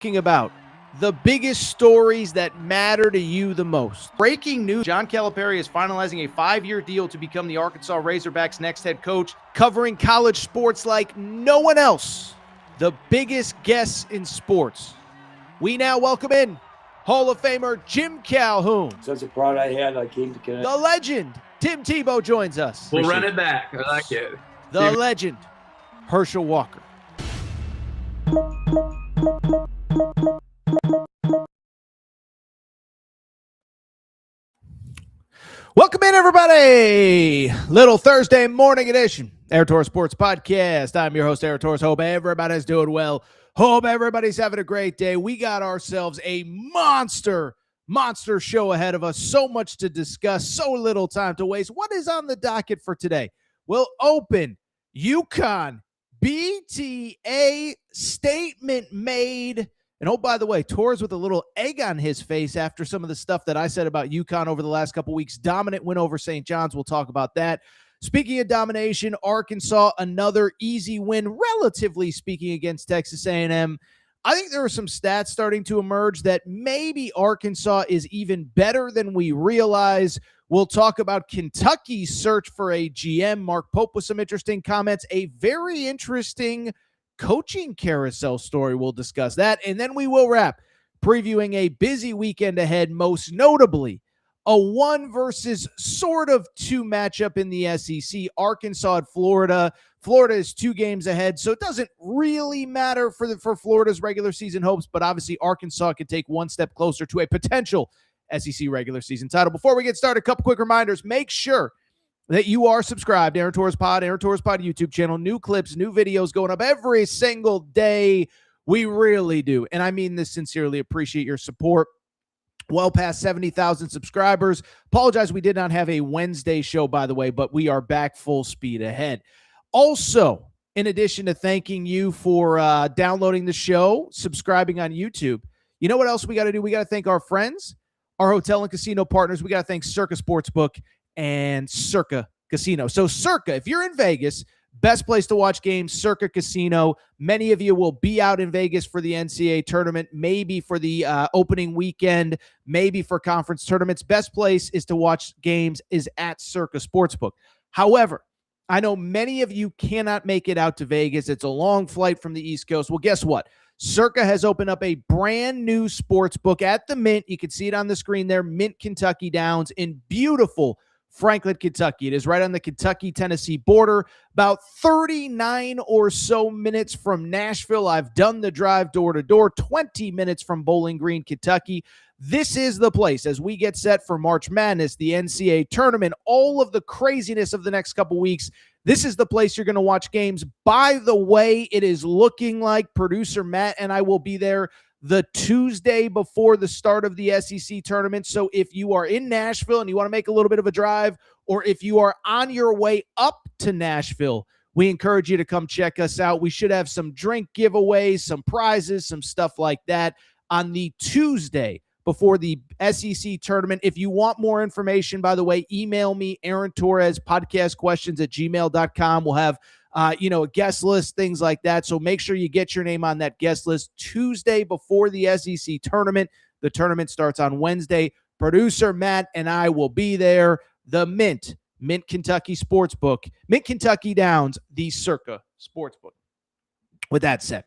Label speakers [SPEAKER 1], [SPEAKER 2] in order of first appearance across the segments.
[SPEAKER 1] talking about the biggest stories that matter to you the most. Breaking news, John Calipari is finalizing a 5-year deal to become the Arkansas Razorbacks' next head coach, covering college sports like no one else. The biggest guests in sports. We now welcome in Hall of Famer Jim Calhoun.
[SPEAKER 2] Such a pride I had, I came to connect.
[SPEAKER 1] The legend, Tim Tebow, joins us.
[SPEAKER 3] We'll run it back. I like it.
[SPEAKER 1] The legend, Herschel Walker. Welcome in, everybody. Little Thursday morning edition, Air Torres Sports Podcast. I'm your host, Air Torres. Hope everybody's doing well. Hope everybody's having a great day. We got ourselves a monster show ahead of us. So much to discuss, so little time to waste. What is on the docket for today? We'll open UConn BTA statement made. And oh, by the way, Torres with a little egg on his face after some of the stuff that I said about UConn over the last couple weeks. Dominant win over St. John's. We'll talk about that. Speaking of domination, Arkansas, another easy win, relatively speaking, against Texas A&M. I think there are some stats starting to emerge that maybe Arkansas is even better than we realize. We'll talk about Kentucky's search for a GM. Mark Pope with some interesting comments. A very interesting coaching carousel story. We'll discuss that. And then we will wrap previewing a busy weekend ahead, most notably a 1 versus sort of 2 matchup in the SEC. Arkansas at Florida. Florida is 2 games ahead, so it doesn't really matter for Florida's regular season hopes, but obviously Arkansas could take 1 step closer to a potential SEC regular season title. Before we get started, a couple quick reminders. Make sure that you are subscribed to Aaron Torres Pod YouTube channel. New clips, new videos going up every single day. We really do, and I mean this sincerely, appreciate your support. Well past 70,000 subscribers. Apologize we did not have a Wednesday show, by the way, but we are back full speed ahead. Also, in addition to thanking you for downloading the show, subscribing on YouTube, you know what else we got to do? We got to thank our friends, our hotel and casino partners. We got to thank Circa Sportsbook and Circa Casino. So Circa, if you're in Vegas, best place to watch games, Circa Casino. Many of you will be out in Vegas for the NCAA tournament, maybe for the opening weekend, maybe for conference tournaments. Best place is to watch games is at Circa Sportsbook. However, I know many of you cannot make it out to Vegas. It's a long flight from the East Coast. Well, guess what? Circa has opened up a brand new sports book at the Mint. You can see it on the screen there, Mint Kentucky Downs in beautiful Franklin, Kentucky. It is right on the Kentucky-Tennessee border, about 39 or so minutes from Nashville. I've done the drive door to door, 20 minutes from Bowling Green, Kentucky. This is the place as we get set for March Madness, the NCAA tournament, all of the craziness of the next couple weeks. This is the place you're going to watch games. By the way, it is looking like producer Matt and I will be there the Tuesday before the start of the SEC tournament. So if you are in Nashville and you want to make a little bit of a drive, or if you are on your way up to Nashville, we encourage you to come check us out. We should have some drink giveaways, some prizes, some stuff like that on the Tuesday before the SEC tournament. If you want more information, by the way, email me, Aaron Torres, podcastquestions@gmail.com. We'll have a guest list, things like that. So make sure you get your name on that guest list Tuesday before the SEC tournament. The tournament starts on Wednesday. Producer Matt and I will be there. The Mint Kentucky Sportsbook, Mint Kentucky Downs, the Circa Sportsbook. With that said,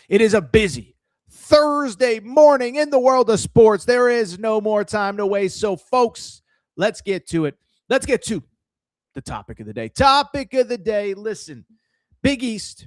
[SPEAKER 1] it is a busy Thursday morning in the world of sports. There is no more time to waste. So, folks, let's get to it. Let's get to the topic of the day. Topic of the day, listen, Big East,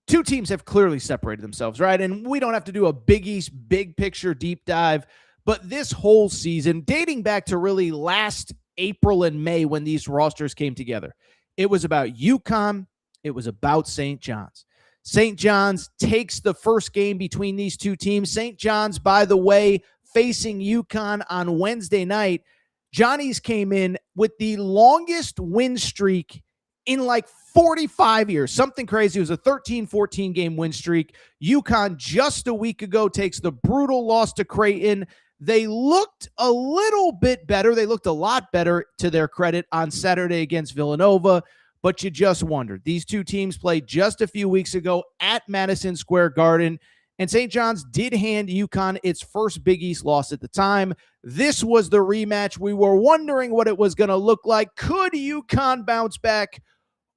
[SPEAKER 1] 2 teams have clearly separated themselves, right? And we don't have to do a Big East, big picture, deep dive, but this whole season, dating back to really last April and May when these rosters came together, it was about UConn, it was about St. John's. St. John's takes the first game between these 2 teams. St. John's, by the way, facing UConn on Wednesday night. Johnny's came in with the longest win streak in like 45 years. Something crazy. It was a 13-14 game win streak. UConn just a week ago takes the brutal loss to Creighton. They looked a little bit better. They looked a lot better, to their credit, on Saturday against Villanova. But you just wondered. These 2 teams played just a few weeks ago at Madison Square Garden. And St. John's did hand UConn its first Big East loss at the time. This was the rematch. We were wondering what it was going to look like. Could UConn bounce back?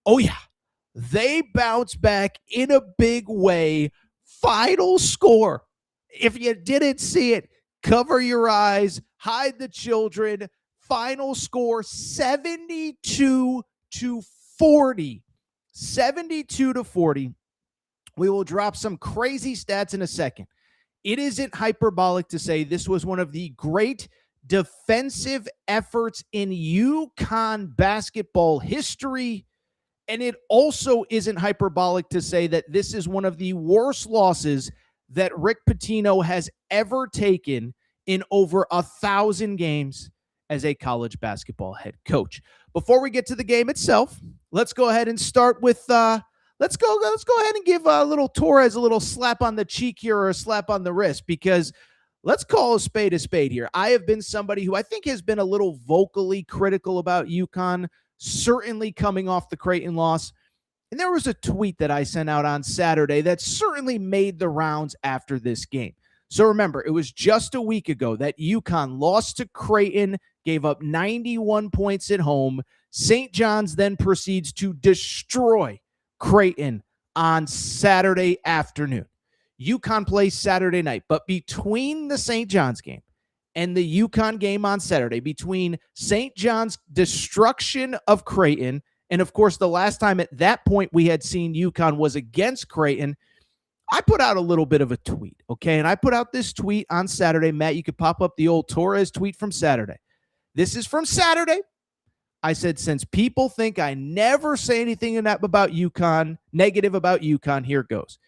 [SPEAKER 1] Oh, yeah. They bounced back in a big way. Final score. If you didn't see it, cover your eyes, hide the children. Final score 72-40. 72-40. We will drop some crazy stats in a second. It isn't hyperbolic to say this was one of the great defensive efforts in UConn basketball history. And it also isn't hyperbolic to say that this is one of the worst losses that Rick Pitino has ever taken in over 1,000 games as a college basketball head coach. Before we get to the game itself, let's go ahead and start with let's go ahead and give little Torres a little slap on the cheek here or a slap on the wrist, because let's call a spade here. I have been somebody who I think has been a little vocally critical about UConn, certainly coming off the Creighton loss. And there was a tweet that I sent out on Saturday that certainly made the rounds after this game. So remember, it was just a week ago that UConn lost to Creighton, gave up 91 points at home. St. John's then proceeds to destroy Creighton on Saturday afternoon. UConn plays Saturday night, but between the St. John's game and the UConn game on Saturday, between St. John's destruction of Creighton, and of course the last time at that point we had seen UConn was against Creighton, I put out a little bit of a tweet, okay? And I put out this tweet on Saturday. Matt, you could pop up the old Torres tweet from Saturday. This is from Saturday. I said, since people think I never say anything about UConn, negative about UConn, here it goes.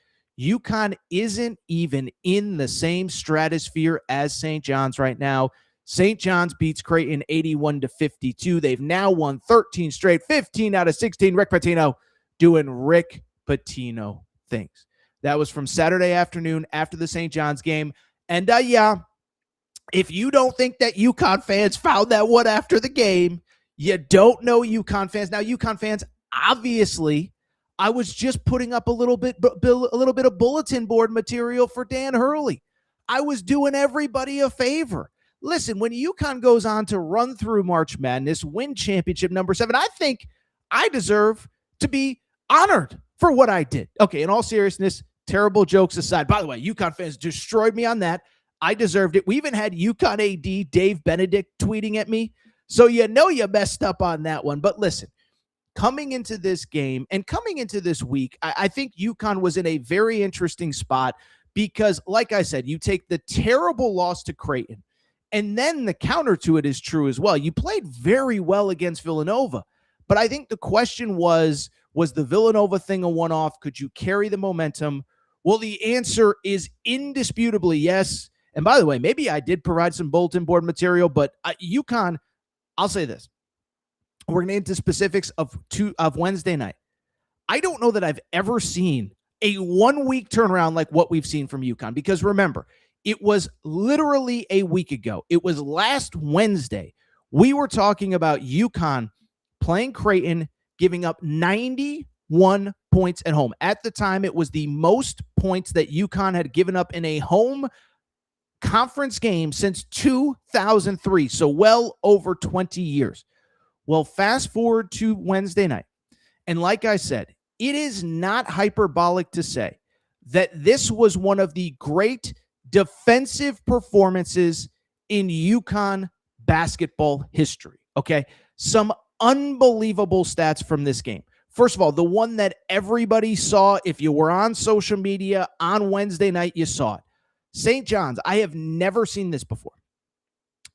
[SPEAKER 1] UConn isn't even in the same stratosphere as St. John's right now. St. John's beats Creighton 81-52. They've now won 13 straight, 15 out of 16. Rick Pitino doing Rick Pitino things. That was from Saturday afternoon after the St. John's game. And yeah, if you don't think that UConn fans found that one after the game, you don't know UConn fans. Now, UConn fans, obviously, I was just putting up a little bit of bulletin board material for Dan Hurley. I was doing everybody a favor. Listen, when UConn goes on to run through March Madness, win championship number 7, I think I deserve to be honored for what I did. Okay, in all seriousness, terrible jokes aside. By the way, UConn fans destroyed me on that. I deserved it. We even had UConn AD Dave Benedict tweeting at me. So you know you messed up on that one. But listen, coming into this game and coming into this week, I think UConn was in a very interesting spot because, like I said, you take the terrible loss to Creighton, and then the counter to it is true as well. You played very well against Villanova, but I think the question was the Villanova thing a one-off? Could you carry the momentum? Well, the answer is indisputably yes. And by the way, maybe I did provide some bulletin board material, but UConn, I'll say this. We're going to get into specifics of Wednesday night. I don't know that I've ever seen a 1-week turnaround like what we've seen from UConn, because remember, it was literally a week ago. It was last Wednesday. We were talking about UConn playing Creighton, giving up 91 points at home. At the time, it was the most points that UConn had given up in a home conference game since 2003, so well over 20 years. Well, fast forward to Wednesday night, and like I said, it is not hyperbolic to say that this was one of the great defensive performances in UConn basketball history, okay? Some unbelievable stats from this game. First of all, the one that everybody saw, if you were on social media on Wednesday night, you saw it. St. John's, I have never seen this before,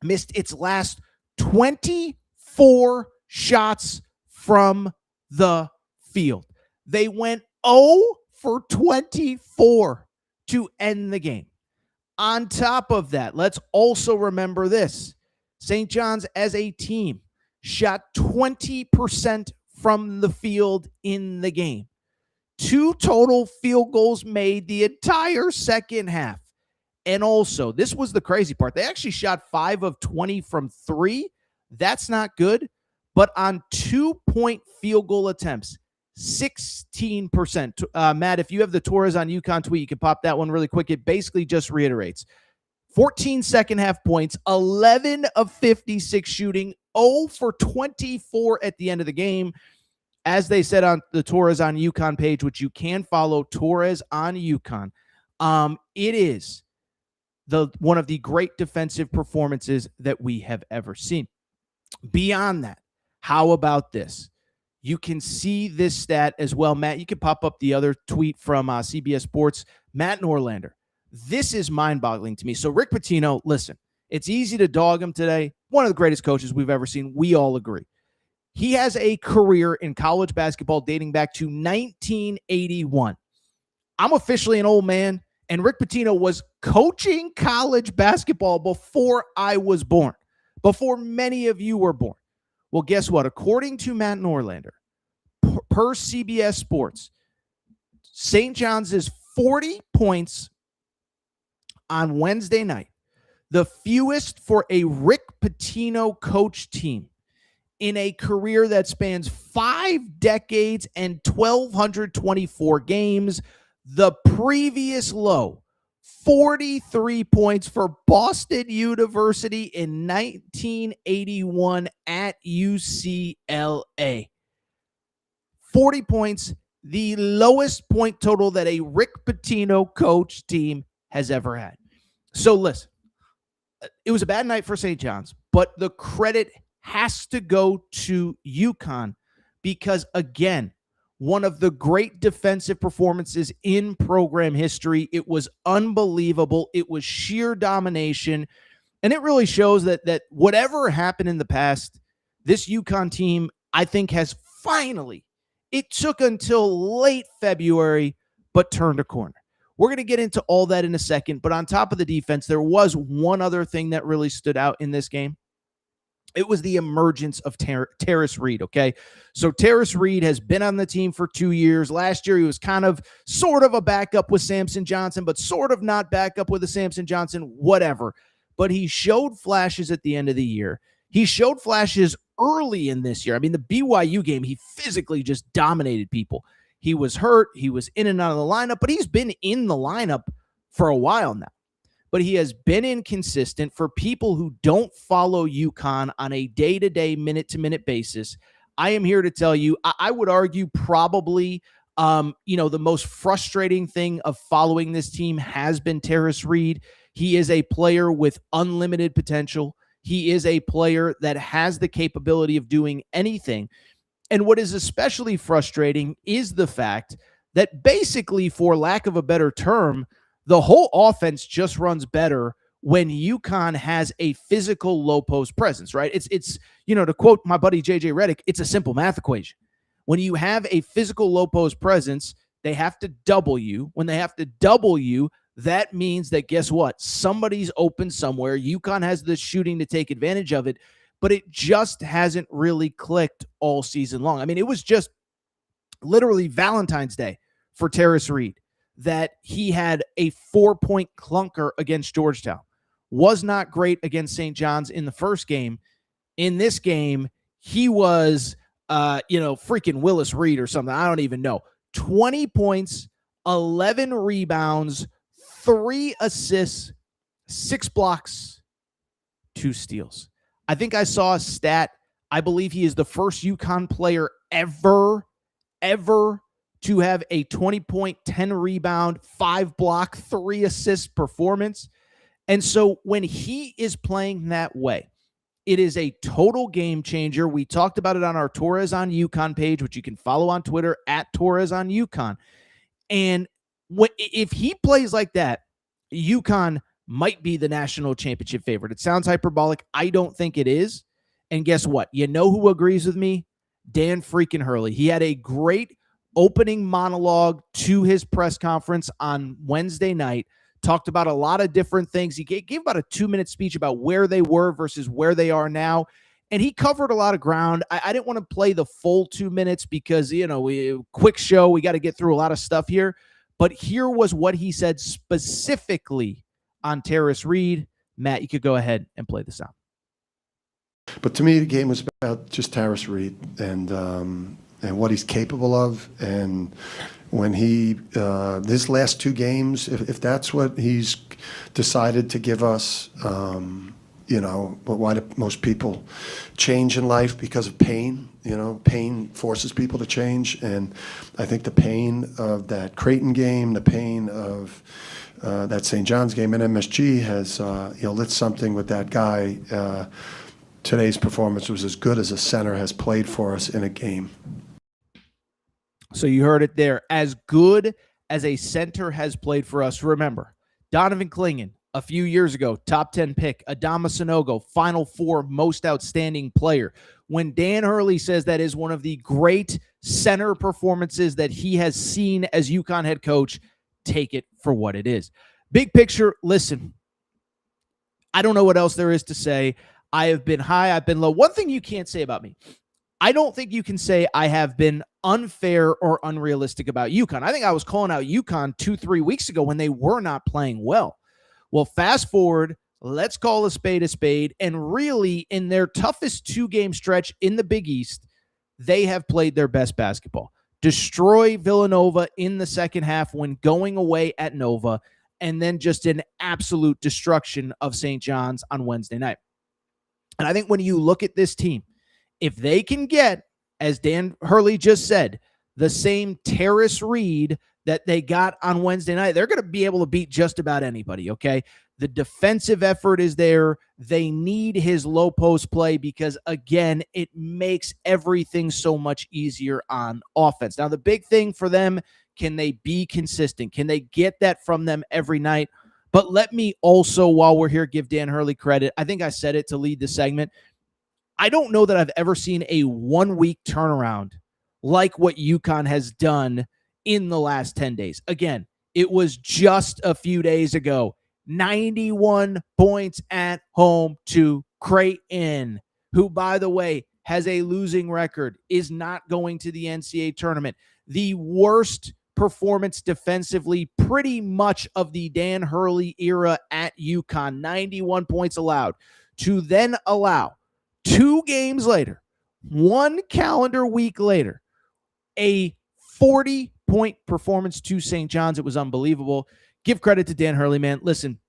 [SPEAKER 1] missed its last 24 shots from the field. They went 0 for 24 to end the game. On top of that, let's also remember this. St. John's as a team shot 20% from the field in the game. 2 total field goals made the entire second half. And also, this was the crazy part. They actually shot 5 of 20 from 3. That's not good. But on 2-point field goal attempts, 16%. Matt, if you have the Torres on UConn tweet, you can pop that one really quick. It basically just reiterates 14 second half points, 11 of 56 shooting, 0 for 24 at the end of the game. As they said on the Torres on UConn page, which you can follow, Torres on UConn, it is one of the great defensive performances that we have ever seen. Beyond that, how about this? You can see this stat as well. Matt, you can pop up the other tweet from CBS Sports. Matt Norlander. This is mind-boggling to me. So Rick Pitino, listen, it's easy to dog him today. One of the greatest coaches we've ever seen. We all agree. He has a career in college basketball dating back to 1981. I'm officially an old man, and Rick Pitino was coaching college basketball before I was born, before many of you were born. Well, guess what? According to Matt Norlander, per CBS Sports, St. John's is 40 points on Wednesday night, the fewest for a Rick Pitino coach team in a career that spans 5 decades and 1,224 games. The previous low, 43 points for Boston University in 1981 at UCLA. 40 points, the lowest point total that a Rick Pitino coach team has ever had. So listen, it was a bad night for St. John's, but the credit has to go to UConn because, again, one of the great defensive performances in program history. It was unbelievable. It was sheer domination. And it really shows that whatever happened in the past, this UConn team, I think, has finally, it took until late February, but turned a corner. We're going to get into all that in a second. But on top of the defense, there was one other thing that really stood out in this game. It was the emergence of Torres Reed, okay? So Torres Reed has been on the team for 2 years. Last year, he was sort of a backup with Samson Johnson, but sort of not backup with a Samson Johnson, whatever. But he showed flashes at the end of the year. He showed flashes early in this year. I mean, the BYU game, he physically just dominated people. He was hurt. He was in and out of the lineup, but he's been in the lineup for a while now. But he has been inconsistent. For people who don't follow UConn on a day-to-day, minute-to-minute basis, I am here to tell you, I would argue probably, the most frustrating thing of following this team has been Torres Reed. He is a player with unlimited potential. He is a player that has the capability of doing anything. And what is especially frustrating is the fact that basically, for lack of a better term, the whole offense just runs better when UConn has a physical low post presence, right? It's to quote my buddy JJ Redick, it's a simple math equation. When you have a physical low post presence, they have to double you. When they have to double you, that means that guess what? Somebody's open somewhere. UConn has the shooting to take advantage of it, but it just hasn't really clicked all season long. I mean, it was just literally Valentine's Day for Torres Reed that he had a 4-point clunker against Georgetown. Was not great against St. John's in the first game. In this game, he was, freaking Willis Reed or something. I don't even know. 20 points, 11 rebounds, 3 assists, 6 blocks, 2 steals. I think I saw a stat. I believe he is the first UConn player ever to have a 20-point, 10-rebound, 5-block, 3-assist performance. And so when he is playing that way, it is a total game changer. We talked about it on our Torres on UConn page, which you can follow on Twitter at Torres on UConn. And if he plays like that, UConn might be the national championship favorite. It sounds hyperbolic. I don't think it is. And guess what? You know who agrees with me? Dan freaking Hurley. He had a great opening monologue to his press conference on Wednesday night, talked about a lot of different things. He gave about a 2-minute speech about where they were versus where they are now. And he covered a lot of ground. I didn't want to play the full 2 minutes because, quick show. We got to get through a lot of stuff here. But here was what he said specifically on Torres Reed. Matt, you could go ahead and play this out.
[SPEAKER 4] But to me, the game was about just Torres Reed. And, and what he's capable of. And when he, his last 2 games, if that's what he's decided to give us, but why do most people change in life? Because of pain. Pain forces people to change. And I think the pain of that Creighton game, the pain of that St. John's game in MSG has, lit something with that guy. Today's performance was as good as a center has played for us in a game.
[SPEAKER 1] So you heard it there. As good as a center has played for us. Remember, Donovan Clingan, a few years ago, top 10 pick. Adama Sanogo, Final Four most outstanding player. When Dan Hurley says that is one of the great center performances that he has seen as UConn head coach, take it for what it is. Big picture, listen, I don't know what else there is to say. I have been high, I've been low. One thing you can't say about me, I don't think you can say I have been unfair or unrealistic about UConn. I think I was calling out UConn 2-3 weeks ago when they were not playing well. Well, fast forward, let's call a spade, and really in their toughest 2-game stretch in the Big East, they have played their best basketball. Destroy Villanova in the second half when going away at Nova, and then just an absolute destruction of St. John's on Wednesday night. And I think when you look at this team, if they can get, as Dan Hurley just said, the same Torres read that they got on Wednesday night, they're going to be able to beat just about anybody, okay? The defensive effort is there. They need his low post play because, again, it makes everything so much easier on offense. Now, the big thing for them, can they be consistent? Can they get that from them every night? But let me also, while we're here, give Dan Hurley credit. I think I said it to lead the segment. I don't know that I've ever seen a 1-week turnaround like what UConn has done in the last 10 days. Again, it was just a few days ago. 91 points at home to Creighton, who, by the way, has a losing record, is not going to the NCAA tournament. The worst performance defensively pretty much of the Dan Hurley era at UConn. 91 points allowed. To then allow 2 games later, 1 calendar week later, a 40-point performance to St. John's. It was unbelievable. Give credit to Dan Hurley, man. Listen,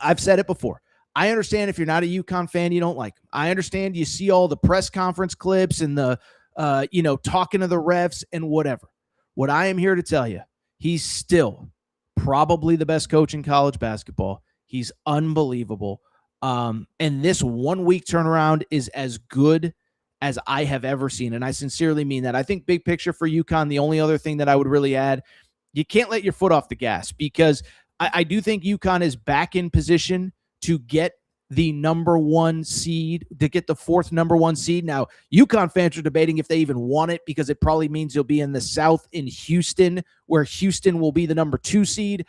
[SPEAKER 1] I've said it before. I understand if you're not a UConn fan, you don't like him. I understand you see all the press conference clips and the, talking to the refs and whatever. What I am here to tell you, he's still probably the best coach in college basketball. He's unbelievable. And this 1-week turnaround is as good as I have ever seen. And I sincerely mean that. I think big picture for UConn, the only other thing that I would really add, you can't let your foot off the gas because I do think UConn is back in position to get the number 1 seed, to get the 4th number 1 seed. Now, UConn fans are debating if they even want it because it probably means you'll be in the South in Houston, where Houston will be the number 2 seed.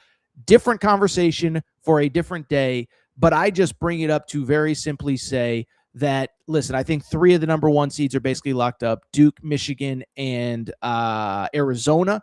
[SPEAKER 1] Different conversation for a different day. But I just bring it up to very simply say that, listen, I think 3 of the number 1 seeds are basically locked up: Duke, Michigan, and Arizona.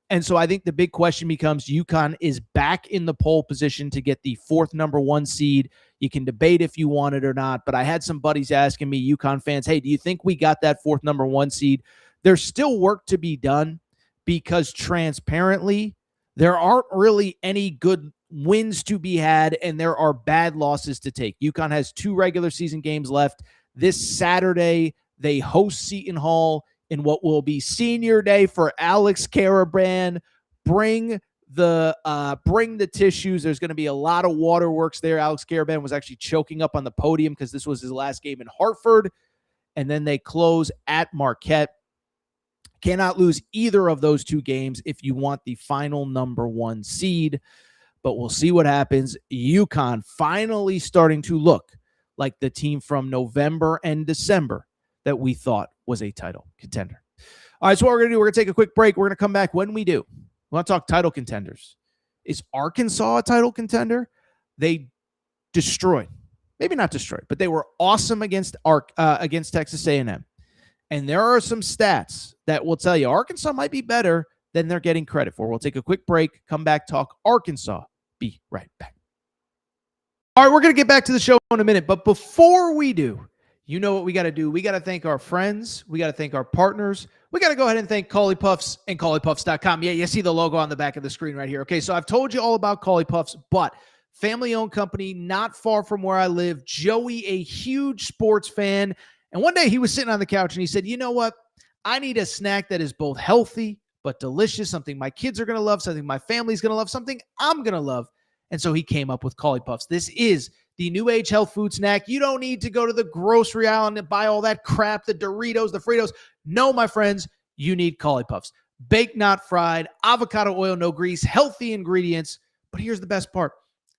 [SPEAKER 1] And so I think the big question becomes UConn is back in the pole position to get the 4th number 1 seed. You can debate if you want it or not, but I had some buddies asking me, UConn fans, hey, do you think we got that 4th number 1 seed? There's still work to be done because transparently, there aren't really any good wins to be had, and there are bad losses to take. UConn has 2 regular season games left. This Saturday, they host Seton Hall in what will be senior day for Alex Karaban. Bring the tissues. There's going to be a lot of waterworks there. Alex Karaban was actually choking up on the podium because this was his last game in Hartford. And then they close at Marquette. Cannot lose either of those 2 games if you want the final number 1 seed. But we'll see what happens. UConn finally starting to look like the team from November and December that we thought was a title contender. All right, so what we're going to do, we're going to take a quick break. We're going to come back. When we do, we want to talk title contenders. Is Arkansas a title contender? They destroyed, maybe not destroyed, but they were awesome against Texas A&M. And there are some stats that will tell you Arkansas might be better than they're getting credit for. We'll take a quick break, come back, talk Arkansas. Be right back. All right, we're going to get back to the show in a minute, but before we do, you know what we got to do. We got to thank our friends. We got to thank our partners. We got to go ahead and thank Collie Puffs and ColliePuffs.com. Yeah, you see the logo on the back of the screen right here. Okay, so I've told you all about Collie Puffs, but family-owned company, not far from where I live. Joey, a huge sports fan. And one day he was sitting on the couch and he said, you know what? I need a snack that is both healthy but delicious, something my kids are going to love, something my family's going to love, something I'm going to love. And so he came up with Collie Puffs. This is the new age health food snack. You don't need to go to the grocery aisle and buy all that crap, the Doritos, the Fritos. No, my friends, you need Collie Puffs. Baked, not fried, avocado oil, no grease, healthy ingredients. But here's the best part.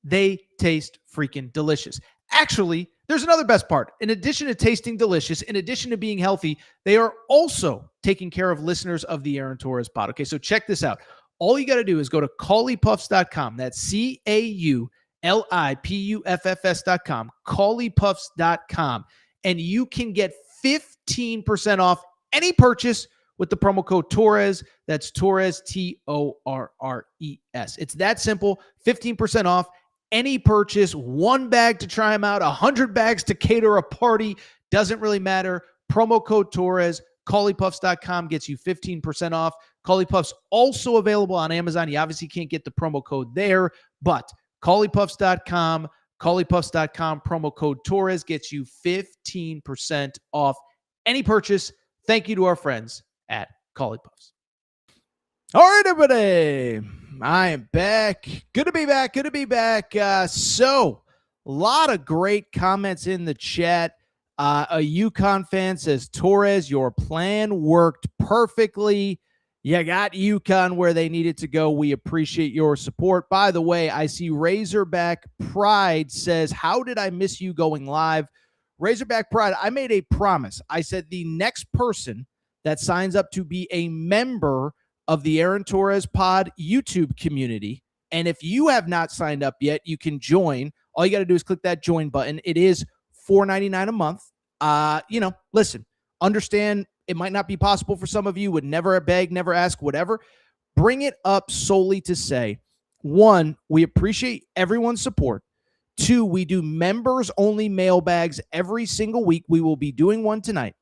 [SPEAKER 1] They taste freaking delicious. Actually, there's another best part. In addition to tasting delicious, in addition to being healthy, they are also taking care of listeners of the Aaron Torres pod. Okay, so check this out. All you got to do is go to ColliePuffs.com. That's CAULIPUFFS.com, ColliePuffs.com, and you can get 15% off any purchase with the promo code Torres. That's Torres, Torres. It's that simple. 15% off any purchase. 1 bag to try them out, 100 bags to cater a party. Doesn't really matter. Promo code Torres. ColliePuffs.com gets you 15% off. Collie Puffs also available on Amazon. You obviously can't get the promo code there, but ColliePuffs.com, ColliePuffs.com, promo code Torres gets you 15% off any purchase. Thank you to our friends at Collie Puffs. All right, everybody. I am back. Good to be back. Good to be back. So, a lot of great comments in the chat. A UConn fan says, Torres, your plan worked perfectly. You got UConn where they needed to go. We appreciate your support. By the way, I see Razorback Pride says, how did I miss you going live? Razorback Pride, I made a promise. I said the next person that signs up to be a member of the Aaron Torres pod YouTube community, and if you have not signed up yet, you can join. All you got to do is click that join button. It is $4.99 a month. Listen, understand it might not be possible for some of you, would never beg, never ask, whatever. Bring it up solely to say, 1, we appreciate everyone's support. 2, we do members only mailbags every single week. We will be doing one tonight.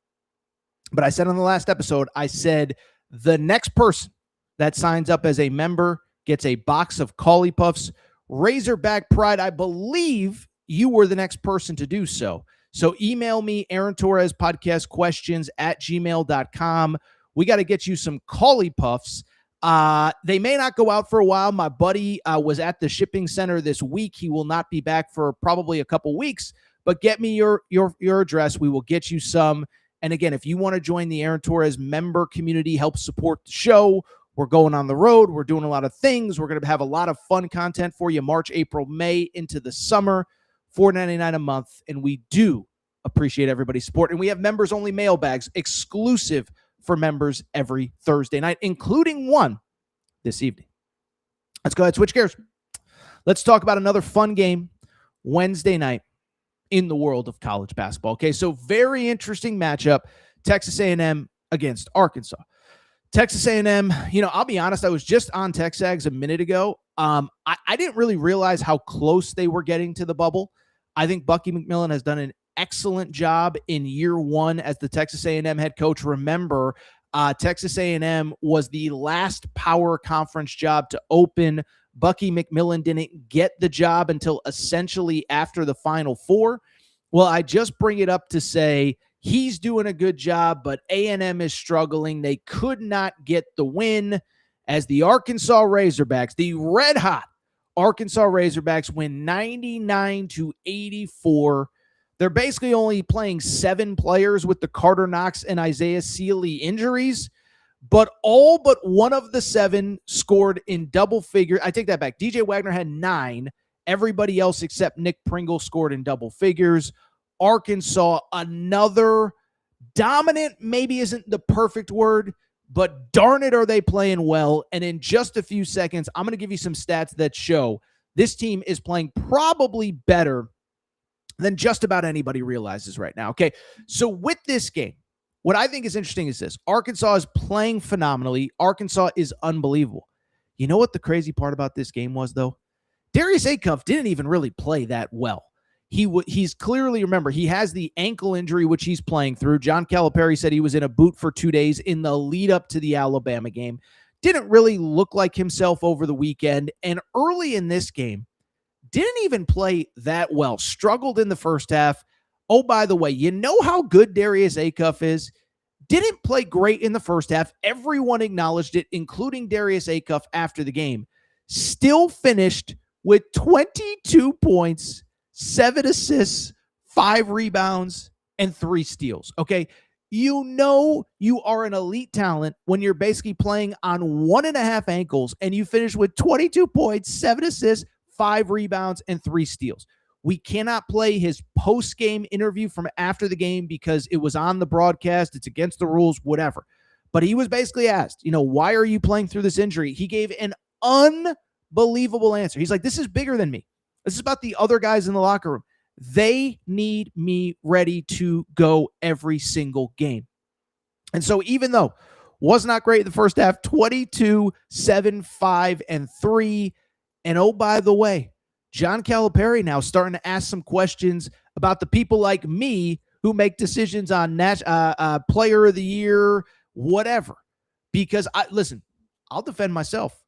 [SPEAKER 1] But I said on the last episode, I said the next person that signs up as a member gets a box of Collie Puffs. Razorback Pride, I believe you were the next person to do so. So email me, Aaron Torres podcast questions @gmail.com. We got to get you some Collie Puffs. They may not go out for a while. My buddy was at the shipping center this week. He will not be back for probably a couple weeks, but get me your address. We will get you some. And again, if you want to join the Aaron Torres member community, help support the show, we're going on the road. We're doing a lot of things. We're going to have a lot of fun content for you March, April, May into the summer. $4.99 a month, and we do appreciate everybody's support. And we have members-only mailbags exclusive for members every Thursday night, including one this evening. Let's go ahead, switch gears. Let's talk about another fun game Wednesday night in the world of college basketball. Okay, so very interesting matchup, Texas A&M against Arkansas. Texas A&M, I'll be honest, I was just on Texags a minute ago. I didn't really realize how close they were getting to the bubble. I think Bucky McMillan has done an excellent job in year 1 as the Texas A&M head coach. Remember, Texas A&M was the last power conference job to open. Bucky McMillan didn't get the job until essentially after the Final Four. Well, I just bring it up to say he's doing a good job, but A&M is struggling. They could not get the win as the Arkansas Razorbacks, the red-hot Arkansas Razorbacks, win 99-84. They're basically only playing 7 players with the Carter Knox and Isaiah Sealy injuries, but all but one of the 7 scored in double figures. I take that back. DJ Wagner had 9. Everybody else except Nick Pringle scored in double figures. Arkansas, another dominant, maybe isn't the perfect word, but darn it, are they playing well. And in just a few seconds, I'm going to give you some stats that show this team is playing probably better than just about anybody realizes right now. Okay, so with this game, what I think is interesting is this. Arkansas is playing phenomenally. Arkansas is unbelievable. You know what the crazy part about this game was, though? Darius Acuff didn't even really play that well. He's clearly, remember, he has the ankle injury, which he's playing through. John Calipari said he was in a boot for 2 days in the lead up to the Alabama game. Didn't really look like himself over the weekend. And early in this game, didn't even play that well. Struggled in the first half. Oh, by the way, you know how good Darius Acuff is? Didn't play great in the first half. Everyone acknowledged it, including Darius Acuff after the game. Still finished with 22 points, 7 assists, 5 rebounds, and 3 steals. Okay. You know you are an elite talent when you're basically playing on 1.5 ankles and you finish with 22 points, 7 assists, 5 rebounds, and 3 steals. We cannot play his post-game interview from after the game because it was on the broadcast. It's against the rules, whatever. But he was basically asked, why are you playing through this injury? He gave an unbelievable answer. He's like, this is bigger than me. This is about the other guys in the locker room. They need me ready to go every single game. And so even though was not great in the first half, 22, 7, 5, and 3. And oh, by the way, John Calipari now starting to ask some questions about the people like me who make decisions on player of the year, whatever. Because I'll defend myself.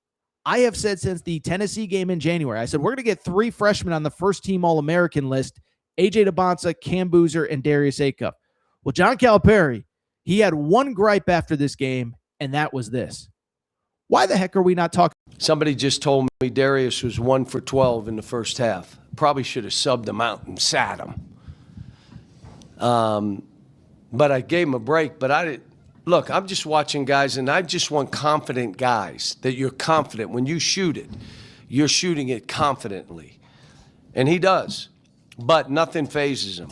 [SPEAKER 1] I have said since the Tennessee game in January, I said, we're going to get 3 freshmen on the first team All-American list, AJ DeBonsa, Cam Boozer, and Darius Acuff. Well, John Calipari, he had one gripe after this game, and that was this. Why the heck are we not talking?
[SPEAKER 5] Somebody just told me Darius was 1 for 12 in the first half. Probably should have subbed him out and sat him. But I gave him a break. But I didn't. Look, I'm just watching guys, and I just want confident guys, that you're confident. When you shoot it, you're shooting it confidently. And he does. But nothing phases him.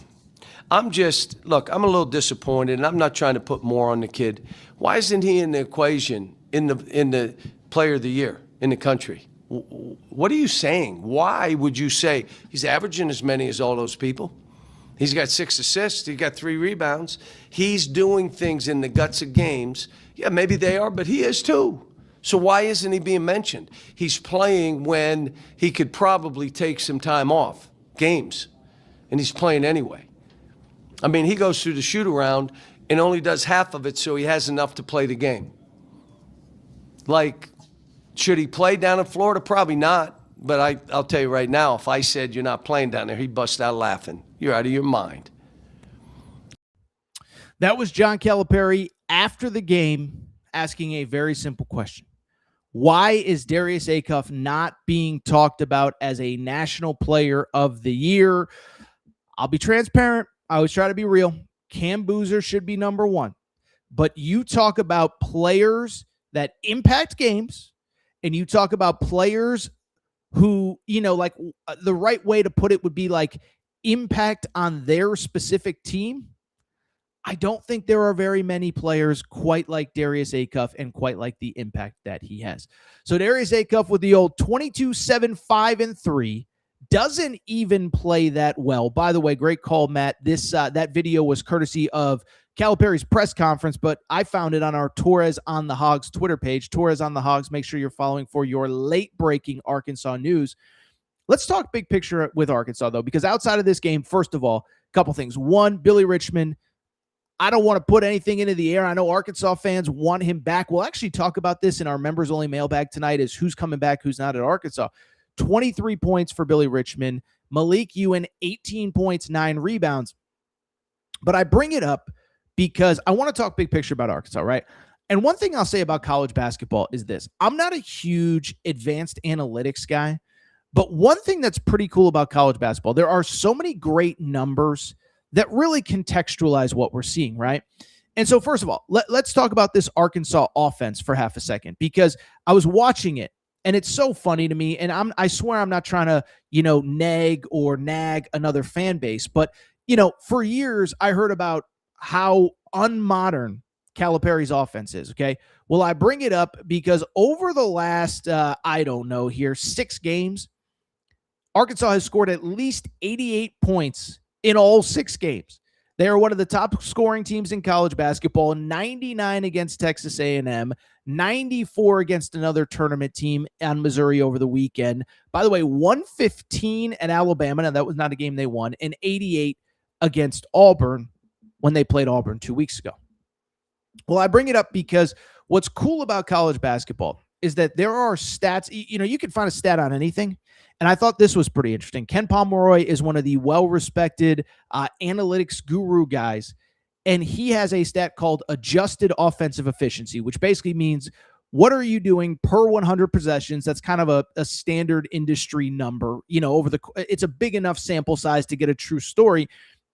[SPEAKER 5] I'm a little disappointed, and I'm not trying to put more on the kid. Why isn't he in the equation in the player of the year in the country? What are you saying? Why would you say he's averaging as many as all those people? He's got 6 assists. He's got 3 rebounds. He's doing things in the guts of games. Yeah, maybe they are, but he is too. So why isn't he being mentioned? He's playing when he could probably take some time off games, and he's playing anyway. I mean, he goes through the shoot-around and only does half of it so he has enough to play the game. Like, should he play down in Florida? Probably not. But I'll tell you right now, if I said you're not playing down there, he'd bust out laughing. You're out of your mind.
[SPEAKER 1] That was John Calipari after the game asking a very simple question. Why is Darius Acuff not being talked about as a national player of the year? I'll be transparent. I always try to be real. Cam Boozer should be number 1. But you talk about players that impact games, and you talk about players who, the right way to put it would be like impact on their specific team. I don't think there are very many players quite like Darius Acuff and quite like the impact that he has. So Darius Acuff with the old 22, 7, 5, and 3 doesn't even play that well. By the way, great call, Matt. That video was courtesy of Calipari's press conference, but I found it on our Torres on the Hogs Twitter page. Torres on the Hogs. Make sure you're following for your late-breaking Arkansas news. Let's talk big picture with Arkansas, though, because outside of this game, first of all, a couple things. One, Billy Richmond, I don't want to put anything into the air. I know Arkansas fans want him back. We'll actually talk about this in our members-only mailbag tonight, is who's coming back, who's not at Arkansas. 23 points for Billy Richmond. Malik Ewan, 18 points, 9 rebounds. But I bring it up because I want to talk big picture about Arkansas, right? And one thing I'll say about college basketball is this. I'm not a huge advanced analytics guy, but one thing that's pretty cool about college basketball, there are so many great numbers that really contextualize what we're seeing, right? And so first of all, let's talk about this Arkansas offense for half a second, because I was watching it and it's so funny to me. And I swear I'm not trying to, nag another fan base, but for years I heard about how unmodern Calipari's offense is. Okay. Well, I bring it up because over the last, 6 games, Arkansas has scored at least 88 points in all 6 games. They are one of the top scoring teams in college basketball, 99 against Texas A&M, 94 against another tournament team on Missouri over the weekend. By the way, 115 at Alabama. Now, that was not a game they won, and 88 against Auburn when they played Auburn 2 weeks ago. Well, I bring it up because what's cool about college basketball is that there are stats. You know, you can find a stat on anything. And I thought this was pretty interesting. Ken Pomeroy is one of the well-respected analytics guru guys, and he has a stat called adjusted offensive efficiency, which basically means what are you doing per 100 possessions? That's kind of a standard industry number. You know, it's a big enough sample size to get a true story.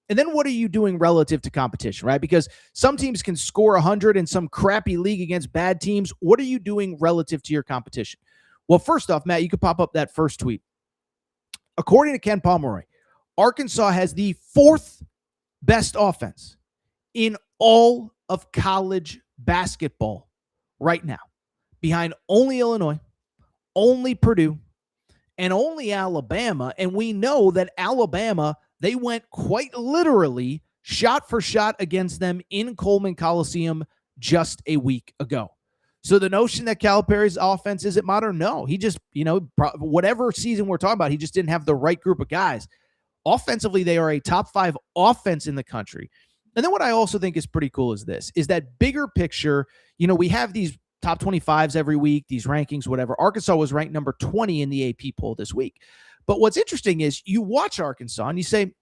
[SPEAKER 1] And then what are you doing relative to competition, right? Because some teams can score 100 in some crappy league against bad teams. What are you doing relative to your competition? Well, first off, Matt, you could pop up that first tweet. According to Ken Pomeroy, Arkansas has the 4th best offense in all of college basketball right now, behind only Illinois, only Purdue, and only Alabama. And we know that Alabama, they went quite literally shot for shot against them in Coleman Coliseum just a week ago. So the notion that Calipari's offense isn't modern, no. He just, whatever season we're talking about, he just didn't have the right group of guys. Offensively, they are a top 5 offense in the country. And then what I also think is pretty cool is this, is that bigger picture, we have these top 25s every week, these rankings, whatever. Arkansas was ranked number 20 in the AP poll this week. But what's interesting is you watch Arkansas and you say,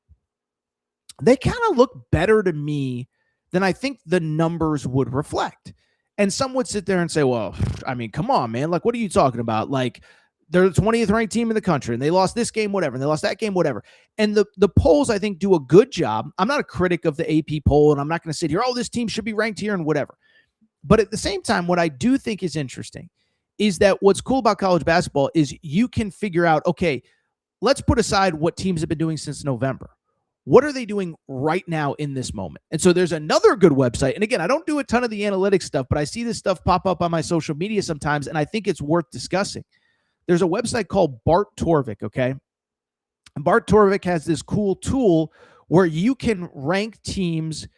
[SPEAKER 1] they kind of look better to me than I think the numbers would reflect. And some would sit there and say, well, I mean, come on, man. Like, what are you talking about? Like, they're the 20th ranked team in the country, and they lost this game, whatever, and they lost that game, whatever. And the polls, I think, do a good job. I'm not a critic of the AP poll, and I'm not going to sit here, this team should be ranked here and whatever. But at the same time, what I do think is interesting is that what's cool about college basketball is you can figure out, okay, let's put aside what teams have been doing since November. What are they doing right now in this moment? And so there's another good website. And again, I don't do a ton of the analytics stuff, but I see this stuff pop up on my social media sometimes, and I think it's worth discussing. There's a website called Bart Torvik, okay? And Bart Torvik has this cool tool where you can rank teams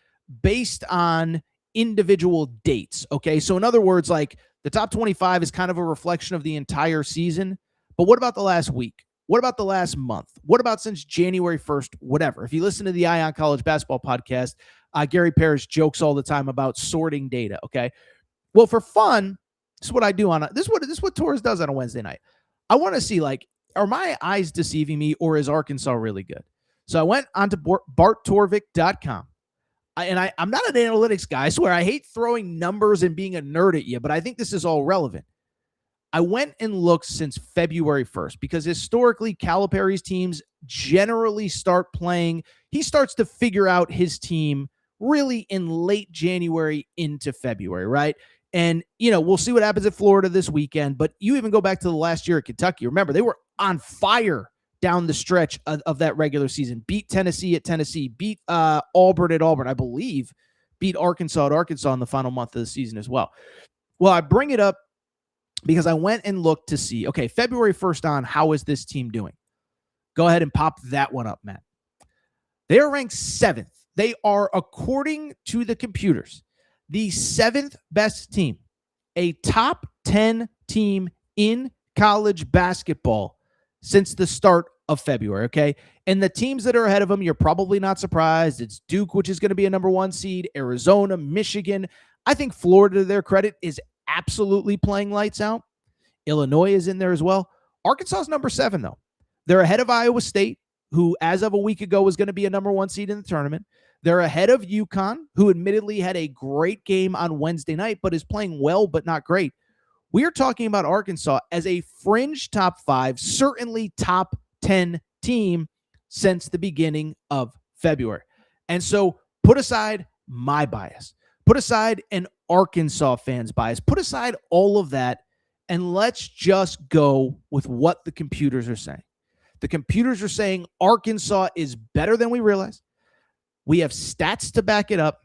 [SPEAKER 1] based on individual dates, okay? So in other words, like the top 25 is kind of a reflection of the entire season, but what about the last week? What about the last month? What about since January 1st? Whatever. If you listen to the Ion College Basketball podcast, Gary Parrish jokes all the time about sorting data, okay? Well, for fun, this is what I do this is what Torres does on a Wednesday night. I want to see, like, are my eyes deceiving me, or is Arkansas really good? So I went onto barttorvik.com. I'm not an analytics guy. I swear I hate throwing numbers and being a nerd at you, but I think this is all relevant. I went and looked since February 1st because historically Calipari's teams generally start playing. He starts to figure out his team really in late January into February, right? And, we'll see what happens at Florida this weekend. But you even go back to the last year at Kentucky. Remember, they were on fire down the stretch of that regular season. Beat Tennessee at Tennessee. Beat Auburn at Auburn, I believe. Beat Arkansas at Arkansas in the final month of the season as well. Well, I bring it up because I went and looked to see, okay, February 1st on, how is this team doing? Go ahead and pop that one up, Matt. They are ranked 7th. They are, according to the computers, the 7th best team, a top 10 team in college basketball since the start of February, okay? And the teams that are ahead of them, you're probably not surprised. It's Duke, which is going to be a number 1 seed, Arizona, Michigan. I think Florida, to their credit, is absolutely playing lights out. Illinois is in there as well. Arkansas is number 7, though. They're ahead of Iowa State, who as of a week ago was going to be a number 1 seed in the tournament. They're ahead of UConn, who admittedly had a great game on Wednesday night, but is playing well, but not great. We are talking about Arkansas as a fringe top 5, certainly top 10 team since the beginning of February. And so put aside my bias, put aside an Arkansas fans bias, put aside all of that, and let's just go with what the computers are saying. The computers are saying Arkansas is better than we realize. We have stats to back it up,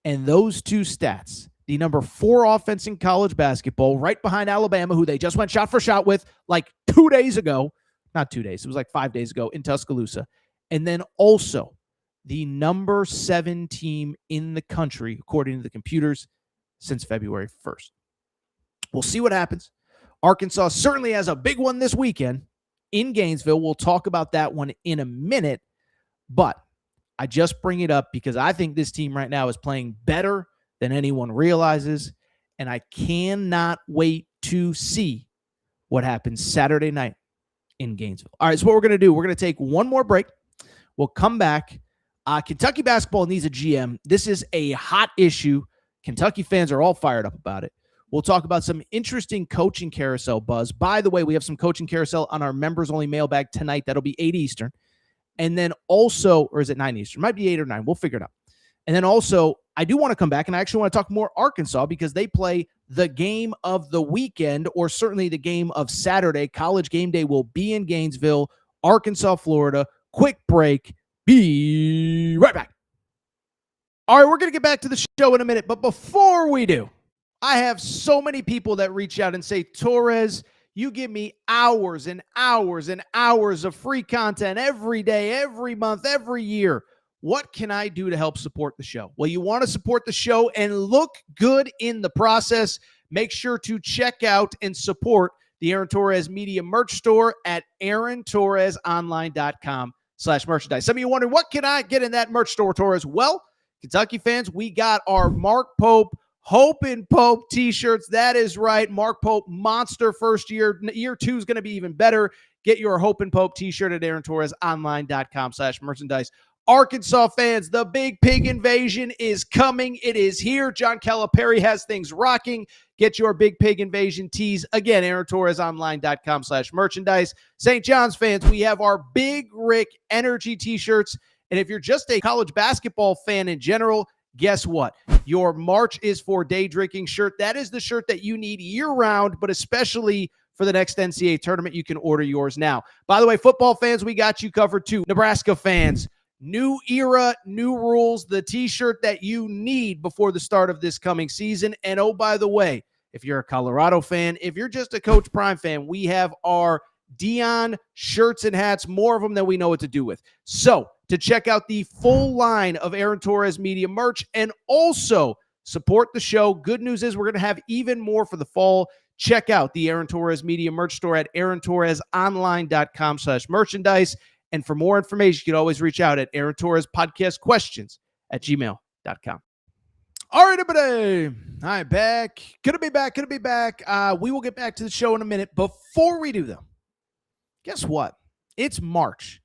[SPEAKER 1] and those two stats, the number 4 offense in college basketball, right behind Alabama, who they just went shot for shot with like 2 days ago. Not 2 days. It was like 5 days ago in Tuscaloosa. And then also the number 7 team in the country, according to the computers, since February 1st. We'll see what happens. Arkansas certainly has a big one this weekend in Gainesville. We'll talk about that one in a minute, but I just bring it up because I think this team right now is playing better than anyone realizes, and I cannot wait to see what happens Saturday night in Gainesville. All right, so what we're going to do, we're going to take one more break. We'll come back. Kentucky basketball needs a GM. This is a hot issue. Kentucky fans are all fired up about it. We'll talk about some interesting coaching carousel buzz. By the way, we have some coaching carousel on our members-only mailbag tonight. That'll be 8 Eastern. And then also, or is it 9 Eastern? Might be 8 or 9. We'll figure it out. And then also, I do want to come back, and I actually want to talk more Arkansas because they play the game of the weekend, or certainly the game of Saturday. College game day will be in Gainesville, Arkansas, Florida. Quick break. Be right back. All right, we're going to get back to the show in a minute, but before we do, I have so many people that reach out and say, Torres, you give me hours and hours and hours of free content every day, every month, every year. What can I do to help support the show? Well, you want to support the show and look good in the process. Make sure to check out and support the Aaron Torres Media merch store at aarontorresonline.com/merchandise. Some of you wondering, what can I get in that merch store, Torres? Well, Kentucky fans, we got our Mark Pope Hope and Pope t-shirts. That is right. Mark Pope, monster first year. Year 2 is going to be even better. Get your Hope and Pope t-shirt at aarontorresonline.com/merchandise. Arkansas fans, the big pig invasion is coming. It is here. John Calipari has things rocking. Get your big pig invasion tees. Again, aarontorresonline.com/merchandise. St. John's fans, we have our Big Rick Energy t-shirts. And if you're just a college basketball fan in general, guess what? Your March is for Day Drinking shirt. That is the shirt that you need year-round, but especially for the next NCAA tournament. You can order yours now. By the way, football fans, we got you covered too. Nebraska fans, new era, new rules, the t-shirt that you need before the start of this coming season. And oh, by the way, if you're a Colorado fan, if you're just a Coach Prime fan, we have our Dion shirts and hats, more of them than we know what to do with. So to check out the full line of Aaron Torres Media merch and also support the show, good news is we're going to have even more for the fall. Check out the Aaron Torres Media merch store at aarontorresonline.com/merchandise. And for more information, you can always reach out at Aaron Torres Podcast Questions at gmail.com. All right, everybody. All right, back. Gonna be back. We will get back to the show in a minute. Before we do, though, guess what? It's March.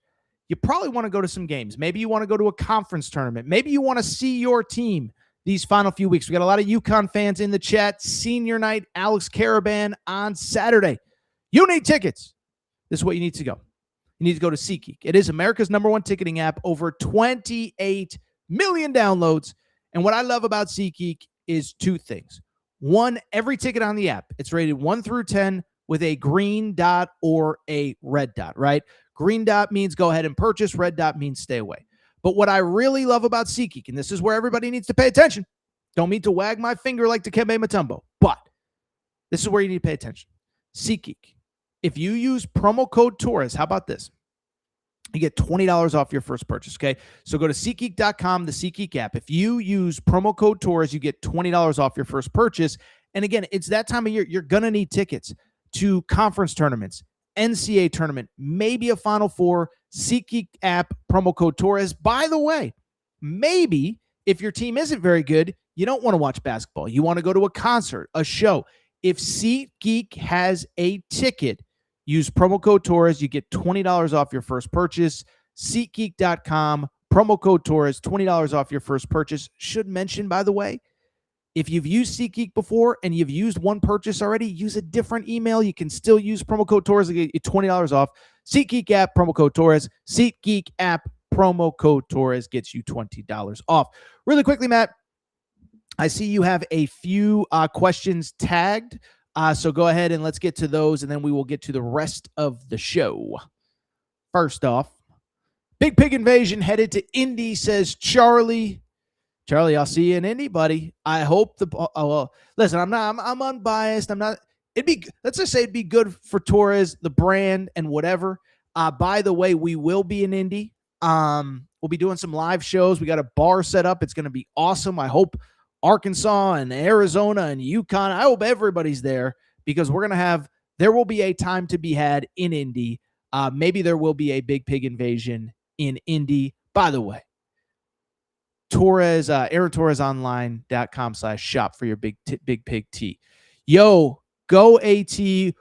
[SPEAKER 1] You probably want to go to some games. Maybe you want to go to a conference tournament. Maybe you want to see your team these final few weeks. We got a lot of UConn fans in the chat. Senior night, Alex Caravan on Saturday. You need tickets. This is what you need to go. You need to go to SeatGeek. It is America's #1 ticketing app, over 28 million downloads. And what I love about SeatGeek is 2 things. One, every ticket on the app, it's rated 1 through 10 with a green dot or a red dot, right? Green dot means go ahead and purchase. Red dot means stay away. But what I really love about SeatGeek, and this is where everybody needs to pay attention, don't mean to wag my finger like Dikembe Mutombo, but this is where you need to pay attention. SeatGeek. If you use promo code Torres, how about this? You get $20 off your first purchase, okay? So go to SeatGeek.com, the SeatGeek app. If you use promo code Torres, you get $20 off your first purchase. And again, it's that time of year. You're going to need tickets to conference tournaments, NCAA tournament, maybe a Final Four. SeatGeek app, promo code Torres. By the way, maybe if your team isn't very good, you don't want to watch basketball. You want to go to a concert, a show. If SeatGeek has a ticket, use promo code Torres. You get $20 off your first purchase. SeatGeek.com, promo code Torres, $20 off your first purchase. Should mention, by the way, if you've used SeatGeek before and you've used one purchase already, use a different email. You can still use promo code Torres to get you $20 off. SeatGeek app, promo code Torres. SeatGeek app, promo code Torres gets you $20 off. Really quickly, Matt, I see you have a few questions tagged. So go ahead and let's get to those, and then we will get to the rest of the show. First off, Big Pig Invasion headed to Indy, says Charlie. Charlie, I'll see you in Indy, buddy. I hope listen, I'm unbiased. Let's just say it'd be good for Torres, the brand, and whatever. By the way, we will be in Indy. We'll be doing some live shows. We got a bar set up. It's going to be awesome. I hope Arkansas and Arizona and UConn, I hope everybody's there because there will be a time to be had in Indy. Maybe there will be a Big Pig invasion in Indy. By the way, Torres, AaronTorresOnline.com/shop for your Big Pig tee. Yo, go AT.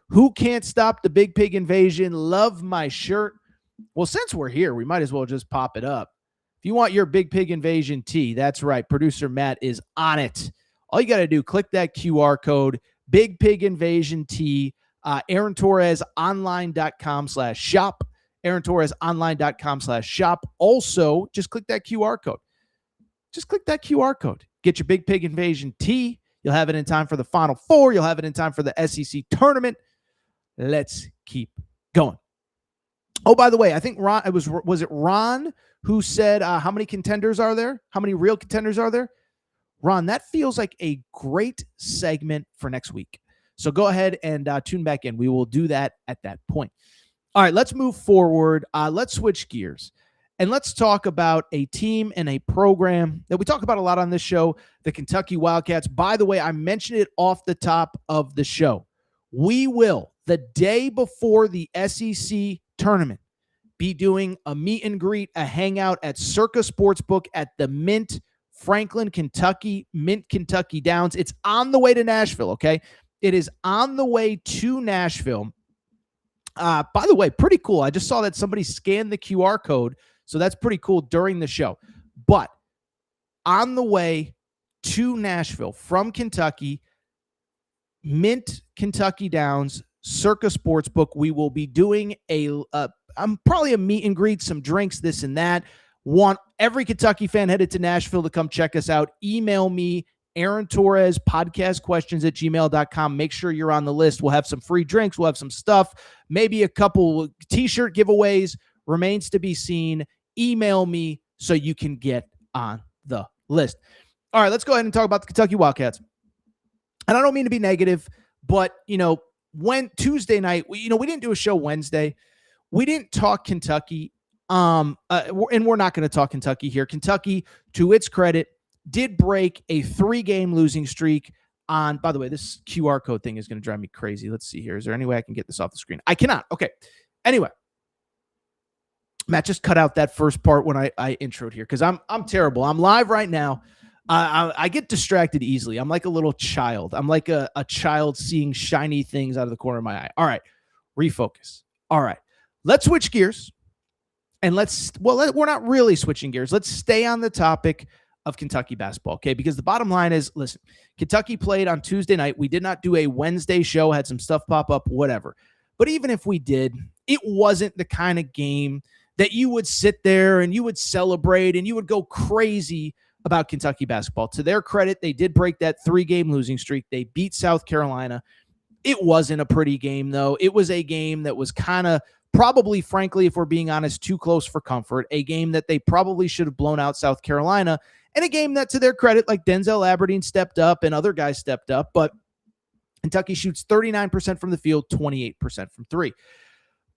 [SPEAKER 1] Who can't stop the Big Pig invasion? Love my shirt. Well, since we're here, we might as well just pop it up. If you want your Big Pig invasion tee, that's right. Producer Matt is on it. All you got to do, click that QR code, Big Pig invasion tee, AaronTorresOnline.com/shop, AaronTorresOnline.com/shop. Also, just click that QR code. Just click that QR code. Get your Big Pig invasion tee. You'll have it in time for the Final Four. You'll have it in time for the SEC tournament. Let's keep going. Oh, by the way, I think Ron, was it Ron who said, how many contenders are there? How many real contenders are there? Ron, that feels like a great segment for next week. So go ahead and tune back in. We will do that at that point. All right, let's move forward. Let's switch gears. And let's talk about a team and a program that we talk about a lot on this show, the Kentucky Wildcats. By the way, I mentioned it off the top of the show. We will, the day before the SEC tournament, be doing a meet and greet, a hangout at Circa Sportsbook at the Mint, Franklin, Kentucky, Mint Kentucky Downs. It's on the way to Nashville, okay? It is on the way to Nashville. By the way, pretty cool. I just saw that somebody scanned the QR code, so that's pretty cool during the show. But on the way to Nashville from Kentucky, Mint Kentucky Downs, Circa Sportsbook, we will be doing probably a meet and greet, some drinks, this and that. Want every Kentucky fan headed to Nashville to come check us out. Email me, Aaron Torres, podcastquestions@gmail.com. Make sure you're on the list. We'll have some free drinks. We'll have some stuff, maybe a couple t-shirt giveaways. Remains to be seen. Email me so you can get on the list. All right, let's go ahead and talk about the Kentucky Wildcats. And I don't mean to be negative, but, when Tuesday night, we didn't do a show Wednesday. We didn't talk Kentucky, and we're not going to talk Kentucky here. Kentucky, to its credit, did break a 3-game losing streak on, by the way, this QR code thing is going to drive me crazy. Let's see here. Is there any way I can get this off the screen? I cannot. Okay. Anyway, Matt, just cut out that first part when I introed here because I'm terrible. I'm live right now. I get distracted easily. I'm like a little child. I'm like a child seeing shiny things out of the corner of my eye. All right, refocus. All right, let's switch gears. And we're not really switching gears. Let's stay on the topic of Kentucky basketball, okay? Because the bottom line is, listen, Kentucky played on Tuesday night. We did not do a Wednesday show, had some stuff pop up, whatever. But even if we did, it wasn't the kind of game that you would sit there and you would celebrate and you would go crazy about Kentucky basketball. To their credit, they did break that 3-game losing streak. They beat South Carolina. It wasn't a pretty game, though. It was a game that was kind of probably, frankly, if we're being honest, too close for comfort. A game that they probably should have blown out South Carolina, and a game that, to their credit, like Denzel Aberdeen stepped up and other guys stepped up, but Kentucky shoots 39% from the field, 28% from three.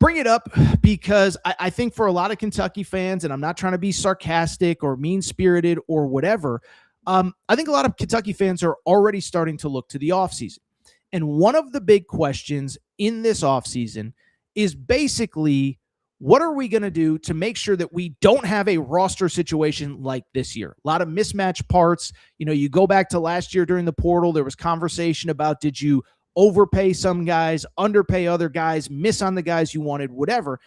[SPEAKER 1] Bring it up because I think for a lot of Kentucky fans, and I'm not trying to be sarcastic or mean-spirited or whatever, I think a lot of Kentucky fans are already starting to look to the offseason. And one of the big questions in this offseason is basically, what are we going to do to make sure that we don't have a roster situation like this year? A lot of mismatch parts. You go back to last year during the portal, there was conversation about, did you overpay some guys, underpay other guys, miss on the guys you wanted, whatever.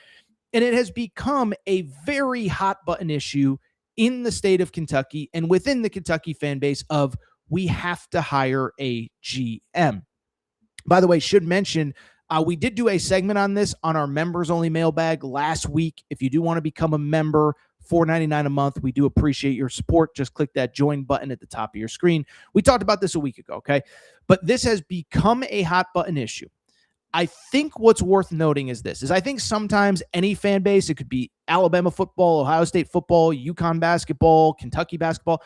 [SPEAKER 1] And it has become a very hot button issue in the state of Kentucky and within the Kentucky fan base of, we have to hire a GM. By the way, should mention, we did do a segment on this on our members only mailbag last week. If you do want to become a member, $4.99 a month, we do appreciate your support. Just click that join button at the top of your screen. We talked about this a week ago, okay? But this has become a hot button issue. I think what's worth noting is this, I think sometimes any fan base, it could be Alabama football, Ohio State football, UConn basketball, Kentucky basketball.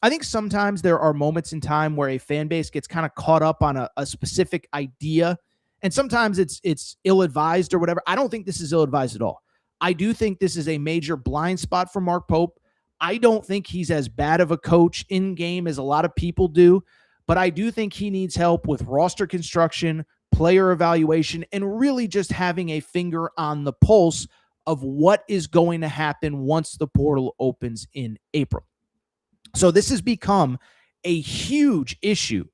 [SPEAKER 1] I think sometimes there are moments in time where a fan base gets kind of caught up on a specific idea, and sometimes it's ill-advised or whatever. I don't think this is ill-advised at all. I do think this is a major blind spot for Mark Pope. I don't think he's as bad of a coach in game as a lot of people do, but I do think he needs help with roster construction, player evaluation, and really just having a finger on the pulse of what is going to happen once the portal opens in April. So this has become a huge issue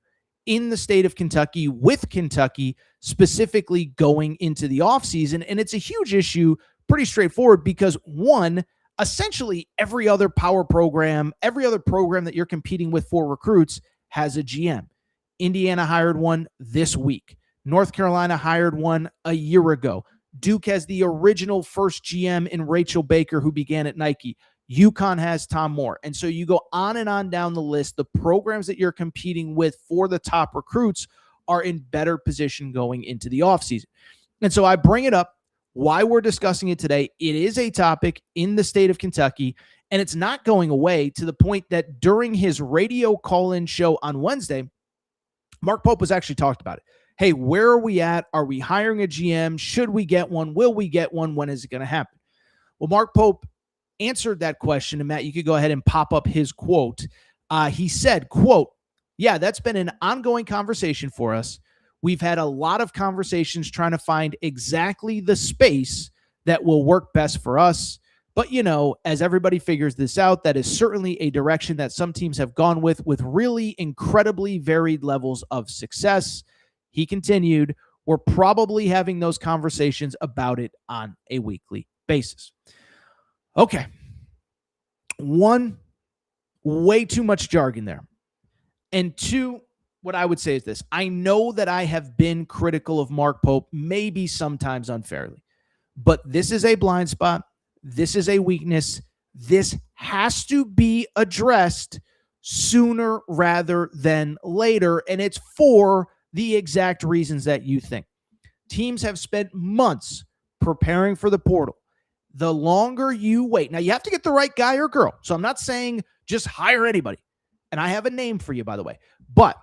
[SPEAKER 1] in the state of Kentucky, with Kentucky specifically going into the offseason. And it's a huge issue, pretty straightforward, because one, essentially every other power program, every other program that you're competing with for recruits has a GM. Indiana hired one this week. North Carolina hired one a year ago. Duke has the original first GM in Rachel Baker, who began at Nike. UConn has Tom Moore. And so you go on and on down the list. The programs that you're competing with for the top recruits are in better position going into the offseason. And so I bring it up, why we're discussing it today. It is a topic in the state of Kentucky, and it's not going away, to the point that during his radio call-in show on Wednesday, Mark Pope was actually talked about it. Hey, where are we at? Are we hiring a GM? Should we get one? Will we get one? When is it going to happen? Well, Mark Pope answered that question, and Matt, you could go ahead and pop up his quote. He said, quote, "Yeah, that's been an ongoing conversation for us. We've had a lot of conversations trying to find exactly the space that will work best for us. But, you know, as everybody figures this out, that is certainly a direction that some teams have gone with really incredibly varied levels of success." He continued, "We're probably having those conversations about it on a weekly basis." Okay. One, way too much jargon there. And two, what I would say is this. I know that I have been critical of Mark Pope, maybe sometimes unfairly, but this is a blind spot. This is a weakness. This has to be addressed sooner rather than later, and it's for the exact reasons that you think. Teams have spent months preparing for the portal. The longer you wait, now you have to get the right guy or girl. So I'm not saying just hire anybody. And I have a name for you, by the way. But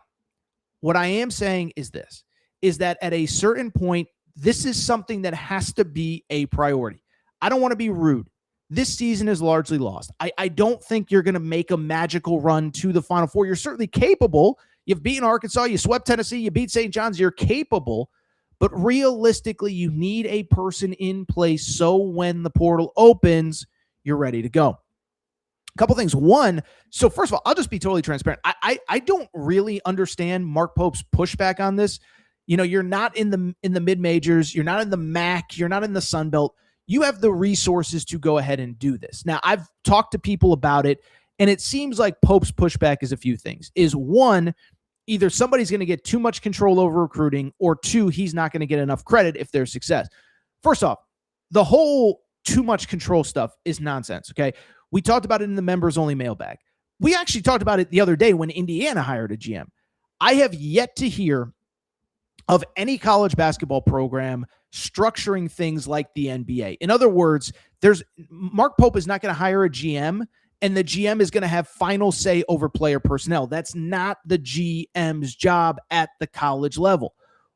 [SPEAKER 1] what I am saying is this, is that at a certain point, this is something that has to be a priority. I don't want to be rude. This season is largely lost. I don't think you're going to make a magical run to the Final Four. You're certainly capable. You've beaten Arkansas. You swept Tennessee. You beat St. John's. You're capable. But realistically, you need a person in place so when the portal opens, you're ready to go. A couple things. One, so first of all, I'll just be totally transparent. I don't really understand Mark Pope's pushback on this. You know, you're not in the mid-majors. You're not in the MAC. You're not in the Sun Belt. You have the resources to go ahead and do this. Now, I've talked to people about it, and it seems like Pope's pushback is a few things. Is one, either somebody's going to get too much control over recruiting, or two, he's not going to get enough credit if there's success. First off, the whole too much control stuff is nonsense, okay? We talked about it in the members-only mailbag. We actually talked about it the other day when Indiana hired a GM. I have yet to hear of any college basketball program structuring things like the NBA. In other words, Mark Pope is not going to hire a GM, and the GM is going to have final say over player personnel. That's not the GM's job at the college level.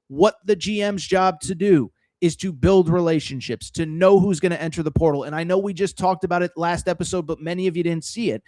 [SPEAKER 1] What the GM's job to do is to build relationships, to know who's going to enter the portal. And I know we just talked about it last episode, but many of you didn't see it.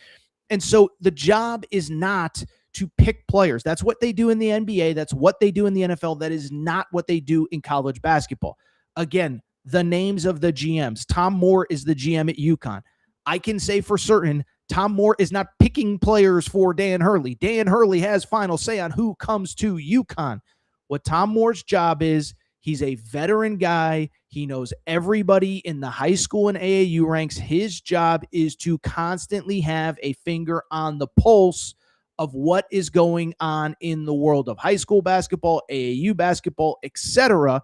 [SPEAKER 1] And so the job is not to pick players. That's what they do in the NBA. That's what they do in the NFL. That is not what they do in college basketball. Again, the names of the GMs. Tom Moore is the GM at UConn. I can say for certain Tom Moore is not picking players for Dan Hurley. Dan Hurley has final say on who comes to UConn. What Tom Moore's job is, he's a veteran guy. He knows everybody in the high school and AAU ranks. His job is to constantly have a finger on the pulse of what is going on in the world of high school basketball, AAU basketball, etc.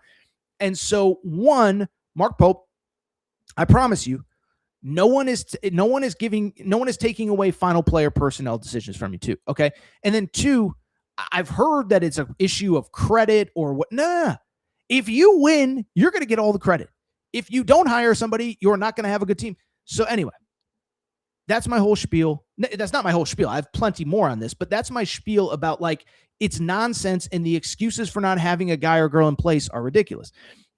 [SPEAKER 1] And so, one, Mark Pope, I promise you, no one is taking away final player personnel decisions from you, too. Okay. And then two, I've heard that it's an issue of credit or what. Nah. If you win, you're going to get all the credit. If you don't hire somebody, you're not going to have a good team. So anyway, that's my whole spiel. That's not my whole spiel. I have plenty more on this, but that's my spiel about, like, it's nonsense, and the excuses for not having a guy or girl in place are ridiculous.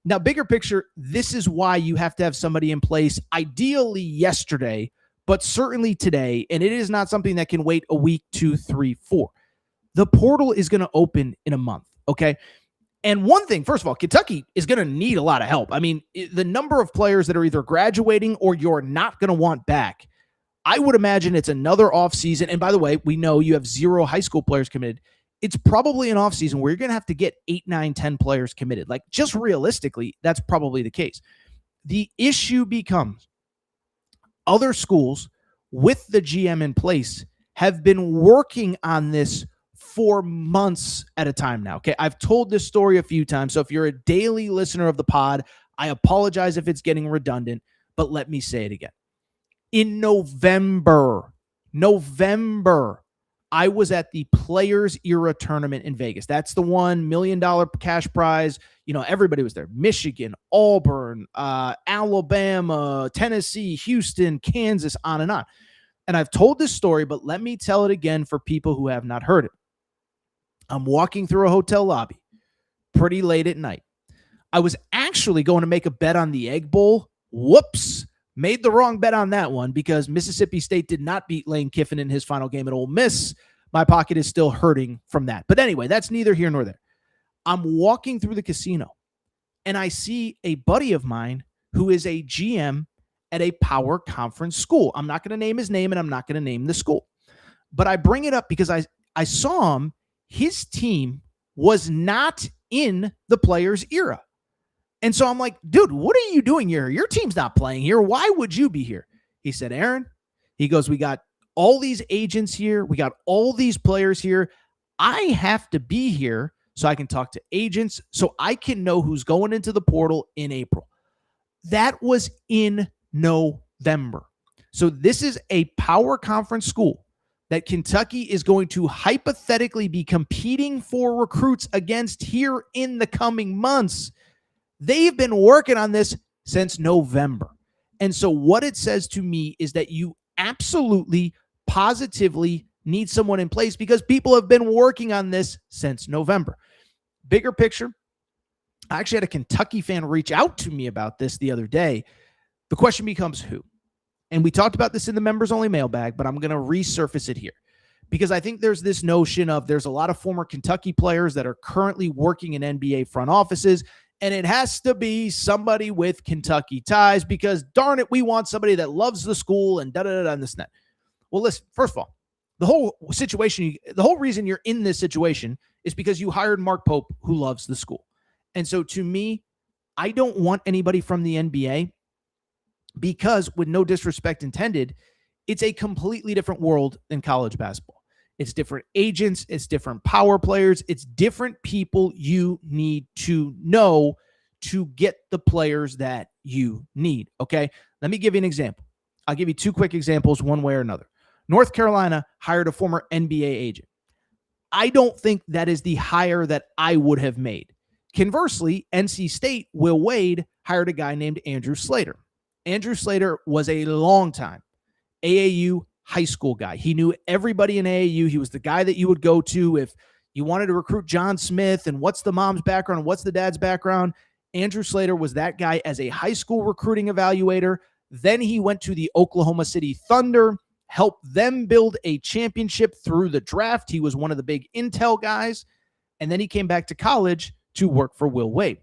[SPEAKER 1] Now, bigger picture, this is why you have to have somebody in place, ideally yesterday, but certainly today. And it is not something that can wait a week, 2, 3, 4. The portal is going to open in a month. Okay. And one thing, first of all, Kentucky is going to need a lot of help. I mean, the number of players that are either graduating or you're not going to want back, I would imagine it's another offseason. And by the way, we know you have 0 high school players committed. It's probably an offseason where you're going to have to get 8, 9, 10 players committed. Like, just realistically, that's probably the case. The issue becomes other schools with the GM in place have been working on this for months at a time now. Okay. I've told this story a few times. So if you're a daily listener of the pod, I apologize if it's getting redundant, but let me say it again. In November, I was at the Players Era Tournament in Vegas. That's the $1 million cash prize. You know, everybody was there. Michigan, Auburn, Alabama, Tennessee, Houston, Kansas, on and on. And I've told this story, but let me tell it again for people who have not heard it. I'm walking through a hotel lobby pretty late at night. I was actually going to make a bet on the Egg Bowl. Whoops. Made the wrong bet on that one because Mississippi State did not beat Lane Kiffin in his final game at Ole Miss. My pocket is still hurting from that. But anyway, that's neither here nor there. I'm walking through the casino and I see a buddy of mine who is a GM at a power conference school. I'm not going to name his name and I'm not going to name the school. But I bring it up because I saw him. His team was not in the Players Era. And so I'm like, dude, what are you doing here? Your team's not playing here. Why would you be here? He said, Aaron, he goes, we got all these agents here. We got all these players here. I have to be here so I can talk to agents, so I can know who's going into the portal in April. That was in November. So this is a power conference school that Kentucky is going to hypothetically be competing for recruits against here in the coming months. They've been working on this since November. And so what it says to me is that you absolutely, positively need someone in place because people have been working on this since November. Bigger picture, I actually had a Kentucky fan reach out to me about this the other day. The question becomes who? And we talked about this in the members only mailbag, but I'm going to resurface it here because I think there's this notion of there's a lot of former Kentucky players that are currently working in NBA front offices. And it has to be somebody with Kentucky ties because, darn it, we want somebody that loves the school and da-da-da-da and this and that. Well, listen, first of all, the whole situation, the whole reason you're in this situation is because you hired Mark Pope, who loves the school. And so to me, I don't want anybody from the NBA because, with no disrespect intended, it's a completely different world than college basketball. It's different agents. It's different power players. It's different people you need to know to get the players that you need. Okay. Let me give you an example. I'll give you 2 quick examples, one way or another. North Carolina hired a former NBA agent. I don't think that is the hire that I would have made. Conversely, NC State, Will Wade, hired a guy named Andrew Slater. Andrew Slater was a long time AAU high school guy. He knew everybody in AAU. He was the guy that you would go to if you wanted to recruit John Smith and what's the mom's background, what's the dad's background. Andrew Slater was that guy as a high school recruiting evaluator. Then he went to the Oklahoma City Thunder, helped them build a championship through the draft. He was one of the big intel guys. And then he came back to college to work for Will Wade.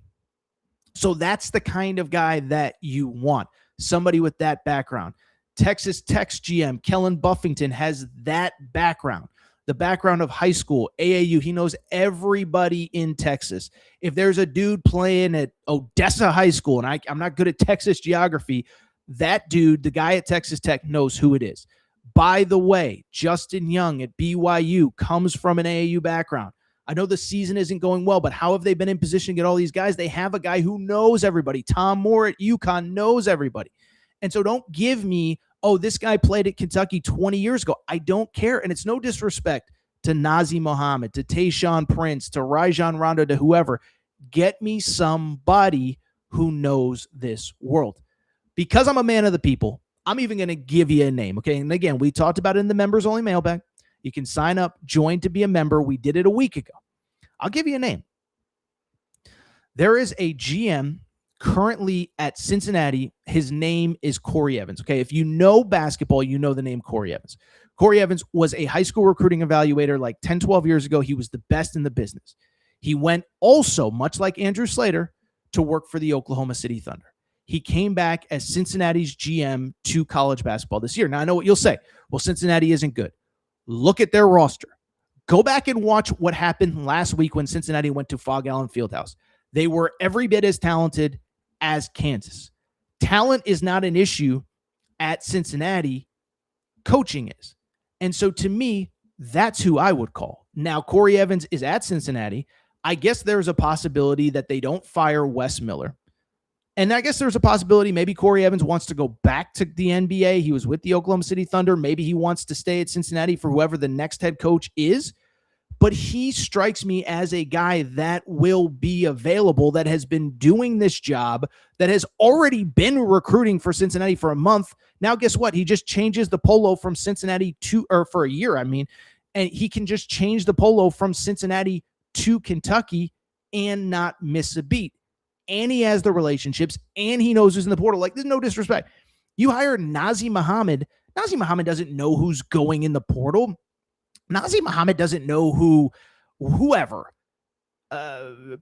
[SPEAKER 1] So that's the kind of guy that you want. Somebody with that background. Texas Tech's GM, Kellen Buffington, has that background. The background of high school, AAU. He knows everybody in Texas. If there's a dude playing at Odessa High School, and I'm not good at Texas geography, that dude, the guy at Texas Tech, knows who it is. By the way, Justin Young at BYU comes from an AAU background. I know the season isn't going well, but how have they been in position to get all these guys? They have a guy who knows everybody. Tom Moore at UConn knows everybody. And so don't give me, oh, this guy played at Kentucky 20 years ago. I don't care. And it's no disrespect to Nazir Mohammed, to Tayshaun Prince, to Rajon Rondo, to whoever. Get me somebody who knows this world. Because I'm a man of the people, I'm even going to give you a name, okay? And again, we talked about it in the members only mailbag. You can sign up, join to be a member. We did it a week ago. I'll give you a name. There is a GM currently at Cincinnati. His name is Corey Evans. Okay, if you know basketball, you know the name Corey Evans. Corey Evans was a high school recruiting evaluator like 10, 12 years ago. He was the best in the business. He went also, much like Andrew Slater, to work for the Oklahoma City Thunder. He came back as Cincinnati's GM to college basketball this year. Now, I know what you'll say. Well, Cincinnati isn't good. Look at their roster. Go back and watch what happened last week when Cincinnati went to Fog Allen Fieldhouse. They were every bit as talented as Kansas. Talent is not an issue at Cincinnati. Coaching is. And so to me, that's who I would call. Now, Corey Evans is at Cincinnati. I guess there's a possibility that they don't fire Wes Miller. And I guess there's a possibility maybe Corey Evans wants to go back to the NBA. He was with the Oklahoma City Thunder. Maybe he wants to stay at Cincinnati for whoever the next head coach is. But he strikes me as a guy that will be available, that has been doing this job, that has already been recruiting for Cincinnati for a month. Now, guess what? He just changes the polo from Cincinnati for a year, and he can just change the polo from Cincinnati to Kentucky and not miss a beat. And he has the relationships, and he knows who's in the portal. Like, there's no disrespect. You hire Nazir Muhammad. Nazir Muhammad doesn't know who's going in the portal. Nazir Muhammad doesn't know whoever.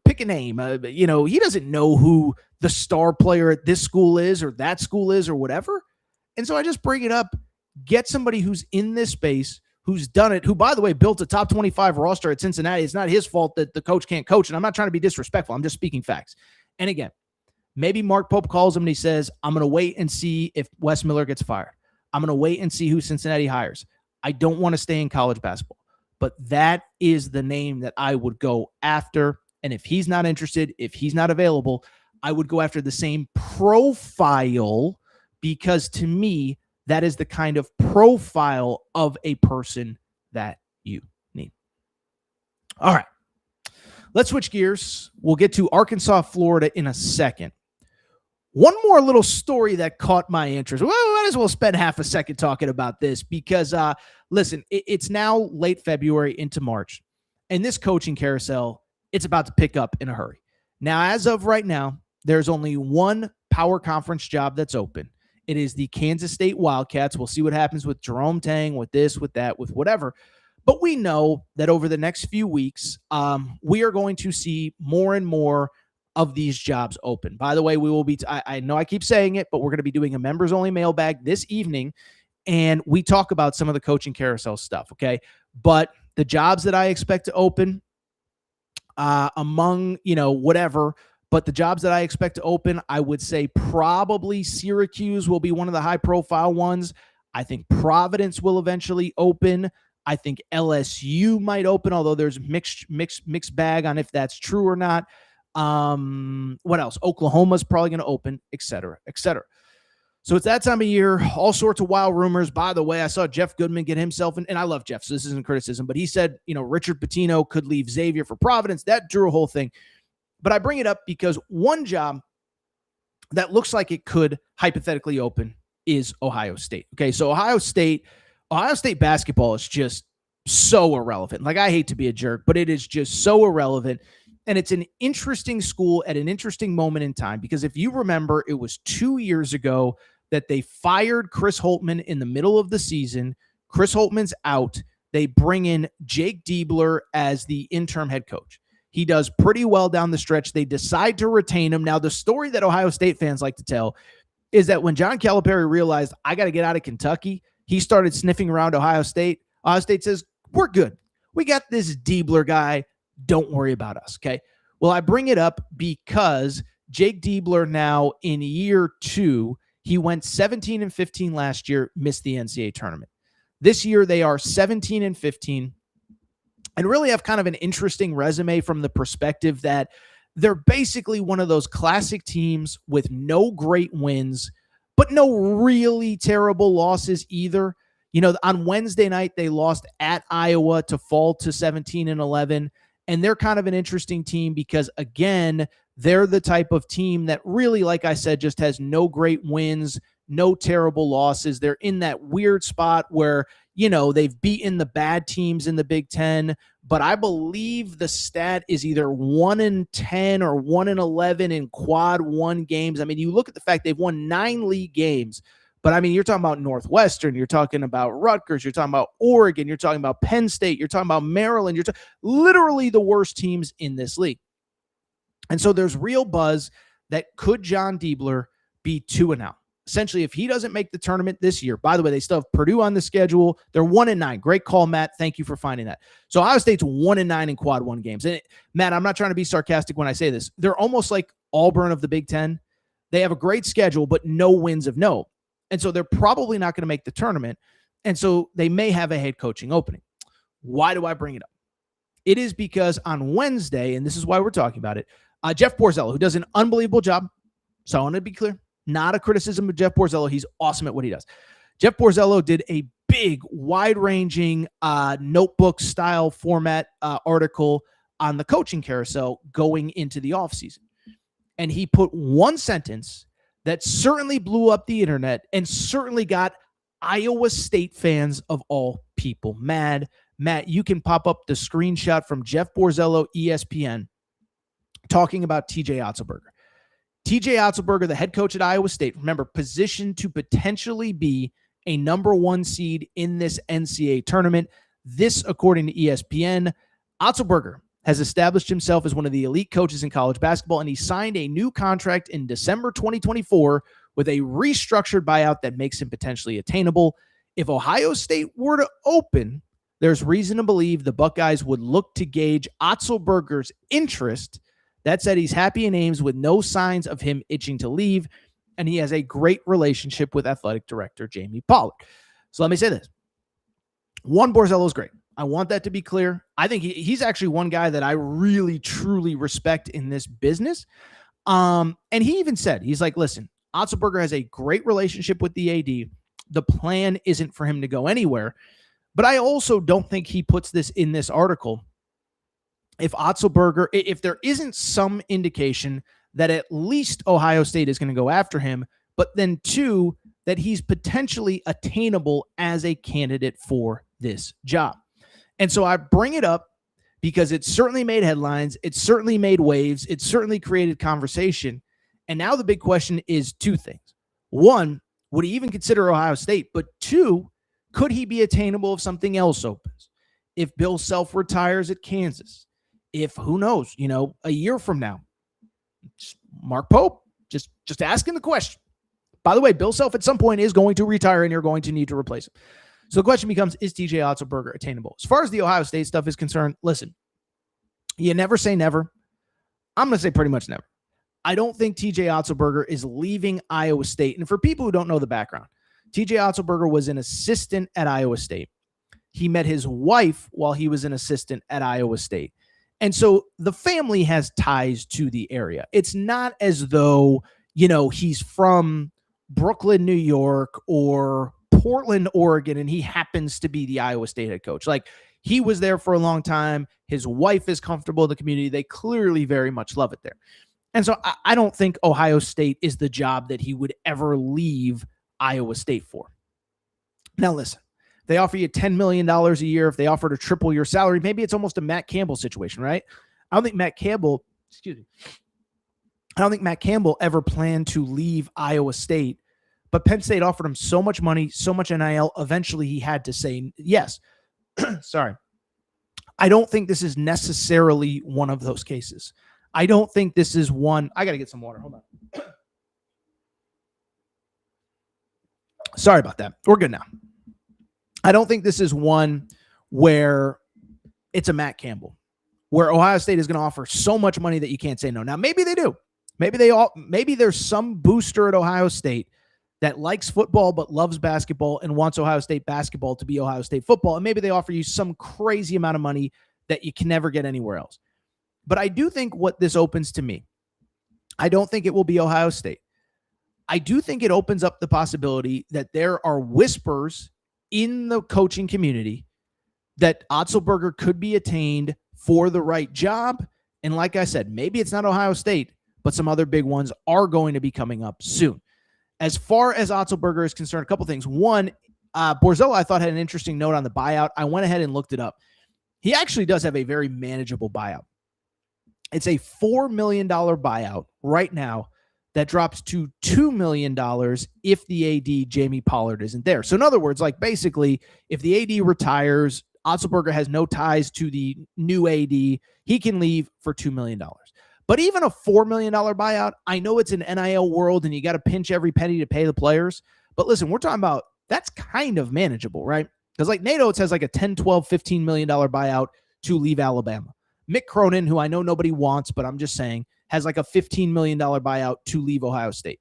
[SPEAKER 1] Pick a name. He doesn't know who the star player at this school is or that school is or whatever. And so I just bring it up. Get somebody who's in this space, who's done it, who, by the way, built a top 25 roster at Cincinnati. It's not his fault that the coach can't coach. And I'm not trying to be disrespectful. I'm just speaking facts. And again, maybe Mark Pope calls him and he says, I'm going to wait and see if Wes Miller gets fired. I'm going to wait and see who Cincinnati hires. I don't want to stay in college basketball, but that is the name that I would go after. And if he's not interested, if he's not available, I would go after the same profile, because to me, that is the kind of profile of a person that you need. All right, let's switch gears. We'll get to Arkansas, Florida in a second. One more little story that caught my interest. Well, we might as well spend half a second talking about this because, listen, it's now late February into March, and this coaching carousel, it's about to pick up in a hurry. Now, as of right now, there's only one power conference job that's open. It is the Kansas State Wildcats. We'll see what happens with Jerome Tang, with this, with that, with whatever. But we know that over the next few weeks, we are going to see more and more of these jobs open. By the way, we will be, I know I keep saying it, but we're going to be doing a members only mailbag this evening. And we talk about some of the coaching carousel stuff. Okay. But the jobs that I expect to open among, whatever, but the jobs that I expect to open, I would say probably Syracuse will be one of the high profile ones. I think Providence will eventually open. I think LSU might open, although there's mixed bag on if that's true or not. What else? Oklahoma's probably going to open, et cetera, et cetera. So it's that time of year, all sorts of wild rumors. By the way, I saw Jeff Goodman get himself in, and I love Jeff, so this isn't criticism, but he said, Richard Pitino could leave Xavier for Providence. That drew a whole thing. But I bring it up because one job that looks like it could hypothetically open is Ohio State. Okay, so Ohio State basketball is just so irrelevant. Like, I hate to be a jerk, but it is just so irrelevant. And it's an interesting school at an interesting moment in time, because if you remember, it was 2 years ago that they fired Chris Holtmann in the middle of the season. Chris Holtmann's out. They bring in Jake Diebler as the interim head coach. He does pretty well down the stretch. They decide to retain him. Now, the story that Ohio State fans like to tell is that when John Calipari realized, I got to get out of Kentucky, he started sniffing around Ohio State. Ohio State says, we're good. We got this Diebler guy. Don't worry about us, okay? Well, I bring it up because Jake Diebler now in year 2, he went 17-15 last year, missed the NCAA tournament. This year, they are 17-15 and really have kind of an interesting resume from the perspective that they're basically one of those classic teams with no great wins, but no really terrible losses either. On Wednesday night, they lost at Iowa to fall to 17-11. And they're kind of an interesting team because, again, they're the type of team that really, like I said, just has no great wins, no terrible losses. They're in that weird spot where, they've beaten the bad teams in the Big Ten, but I believe the stat is either 1-10 or 1-11 in quad one games. I mean, you look at the fact they've won 9 league games, but I mean, you're talking about Northwestern, you're talking about Rutgers, you're talking about Oregon, you're talking about Penn State, you're talking about Maryland, you're literally the worst teams in this league. And so there's real buzz that could John Diebler be 2-0. Essentially, if he doesn't make the tournament this year, by the way, they still have Purdue on the schedule. They're 1-9. Great call, Matt. Thank you for finding that. So Ohio State's 1-9 in quad one games. And Matt, I'm not trying to be sarcastic when I say this. They're almost like Auburn of the Big Ten. They have a great schedule, but no wins of note. And so they're probably not going to make the tournament. And so they may have a head coaching opening. Why do I bring it up? It is because on Wednesday, and this is why we're talking about it, Jeff Borzello, who does an unbelievable job. So I want to be clear. Not a criticism of Jeff Borzello. He's awesome at what he does. Jeff Borzello did a big, wide-ranging notebook-style format article on the coaching carousel going into the offseason. And he put one sentence that certainly blew up the internet and certainly got Iowa State fans of all people mad. Matt, you can pop up the screenshot from Jeff Borzello, ESPN, talking about TJ Otzelberger. TJ Otzelberger, the head coach at Iowa State, remember, positioned to potentially be a number 1 seed in this NCAA tournament. This, according to ESPN, Otzelberger has established himself as one of the elite coaches in college basketball, and he signed a new contract in December 2024 with a restructured buyout that makes him potentially attainable. If Ohio State were to open, there's reason to believe the Buckeyes would look to gauge Otzelberger's interest. That said, he's happy in Ames with no signs of him itching to leave, and he has a great relationship with athletic director Jamie Pollard. So let me say this. One, Borzello's great. I want that to be clear. I think he's actually one guy that I really, truly respect in this business. And he even said, he's like, listen, Otzelberger has a great relationship with the AD. The plan isn't for him to go anywhere. But I also don't think he puts this in this article. If Otzelberger, if there isn't some indication that at least Ohio State is going to go after him, but then 2, that he's potentially attainable as a candidate for this job. And so I bring it up because it certainly made headlines. It certainly made waves. It certainly created conversation. And now the big question is 2 things. 1, would he even consider Ohio State? But 2, could he be attainable if something else opens? If Bill Self retires at Kansas? If, who knows, a year from now, Mark Pope, just asking the question. By the way, Bill Self at some point is going to retire and you're going to need to replace him. So the question becomes, is TJ Otzelberger attainable? As far as the Ohio State stuff is concerned, listen, you never say never. I'm going to say pretty much never. I don't think TJ Otzelberger is leaving Iowa State. And for people who don't know the background, TJ Otzelberger was an assistant at Iowa State. He met his wife while he was an assistant at Iowa State. And so the family has ties to the area. It's not as though, he's from Brooklyn, New York, or Portland, Oregon, and he happens to be the Iowa State head coach. Like, he was there for a long time. His wife is comfortable in the community. They clearly very much love it there. And so I don't think Ohio State is the job that he would ever leave Iowa State for. Now, listen. They offer you $10 million a year. If they offer to triple your salary, maybe it's almost a Matt Campbell situation, right? I don't think Matt Campbell ever planned to leave Iowa State, but Penn State offered him so much money, so much NIL. Eventually, he had to say yes. Sorry. I don't think this is necessarily one of those cases. I don't think this is one. I got to get some water. Hold on. Sorry about that. We're good now. I don't think this is one where it's a Matt Campbell, where Ohio State is going to offer so much money that you can't say no. Now, maybe they do. Maybe there's some booster at Ohio State that likes football but loves basketball and wants Ohio State basketball to be Ohio State football. And maybe they offer you some crazy amount of money that you can never get anywhere else. But I do think what this opens to me, I don't think it will be Ohio State. I do think it opens up the possibility that there are whispers in the coaching community that Otzelberger could be attained for the right job. And like I said, maybe it's not Ohio State, but some other big ones are going to be coming up soon. As far as Otzelberger is concerned, a couple things. One, Borzello, I thought, had an interesting note on the buyout. I went ahead and looked it up. he actually does have a very manageable buyout. It's a $4 million buyout right now that drops to $2 million if the AD, Jamie Pollard, isn't there. So in other words, like basically, if the AD retires, Otzelberger has no ties to the new AD, he can leave for $2 million. But even a $4 million buyout, I know it's an NIL world and you got to pinch every penny to pay the players. But listen, we're talking about that's kind of manageable, right? Because like Nate Oates has like a $10, $12, $15 million buyout to leave Alabama. Mick Cronin, who I know nobody wants, but I'm just saying, has like a $15 million buyout to leave Ohio State.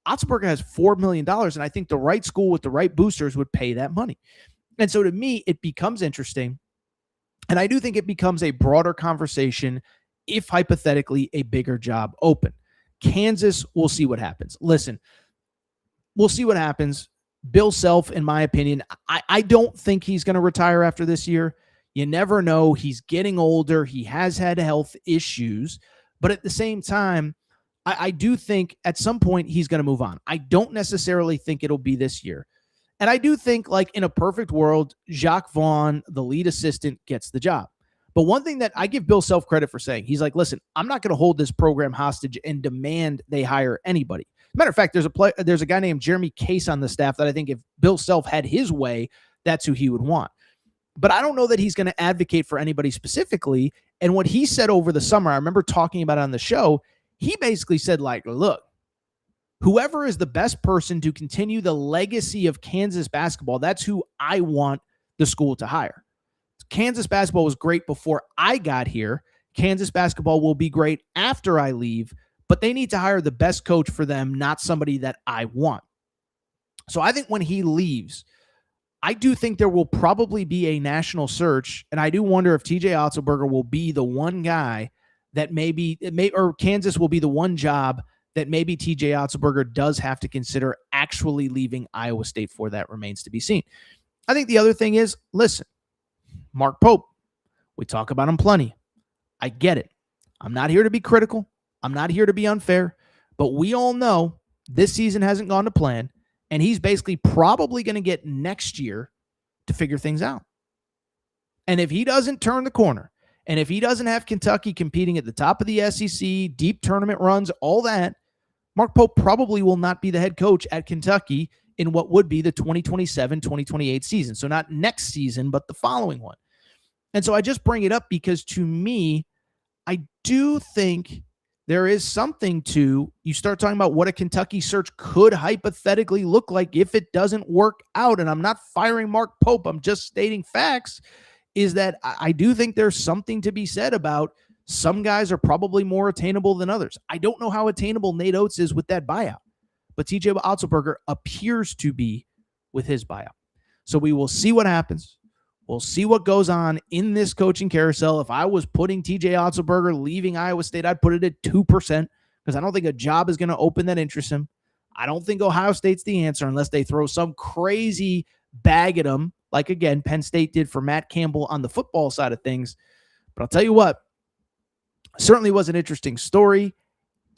[SPEAKER 1] Otzelberger has $4 million, and I think the right school with the right boosters would pay that money. And so to me, it becomes interesting. And I do think it becomes a broader conversation if hypothetically a bigger job open. Kansas, we'll see what happens. Listen, we'll see what happens. Bill Self, in my opinion, I don't think he's going to retire after this year. You never know. He's getting older. He has had health issues. But at the same time, I do think at some point he's going to move on. I don't necessarily think it'll be this year. And I do think, like, in a perfect world, Jacques Vaughn, the lead assistant, gets the job. But one thing that I give Bill Self credit for saying, he's like, listen, I'm not going to hold this program hostage and demand they hire anybody. Matter of fact, there's a guy named Jeremy Case on the staff that I think if Bill Self had his way, that's who he would want. But I don't know that he's going to advocate for anybody specifically. And what he said over the summer, I remember talking about it on the show, he basically said, like, look, whoever is the best person to continue the legacy of Kansas basketball, that's who I want the school to hire. Kansas basketball was great before I got here. Kansas basketball will be great after I leave, but they need to hire the best coach for them, not somebody that I want. So I think when he leaves, I do think there will probably be a national search, and I do wonder if TJ Otzelberger will be the one guy that or Kansas will be the one job that maybe TJ Otzelberger does have to consider actually leaving Iowa State for. That remains to be seen. I think the other thing is, listen, Mark Pope, we talk about him plenty. I get it. I'm not here to be critical. I'm not here to be unfair, but we all know this season hasn't gone to plan, and he's basically probably going to get next year to figure things out. And if he doesn't turn the corner, and if he doesn't have Kentucky competing at the top of the SEC, deep tournament runs, all that, Mark Pope probably will not be the head coach at Kentucky in what would be the 2027-2028 season. So not next season, but the following one. And so I just bring it up because to me, I do think there is something to, you start talking about what a Kentucky search could hypothetically look like if it doesn't work out. And I'm not firing Mark Pope, I'm just stating facts, is that I do think there's something to be said about some guys are probably more attainable than others. I don't know how attainable Nate Oates is with that buyout, but TJ Otzelberger appears to be with his buyout. So we will see what happens. We'll see what goes on in this coaching carousel. If I was putting TJ Otzelberger leaving Iowa State, I'd put it at 2% because I don't think a job is going to open that interests him. I don't think Ohio State's the answer unless they throw some crazy bag at him, like, again, Penn State did for Matt Campbell on the football side of things. But I'll tell you what, certainly was an interesting story,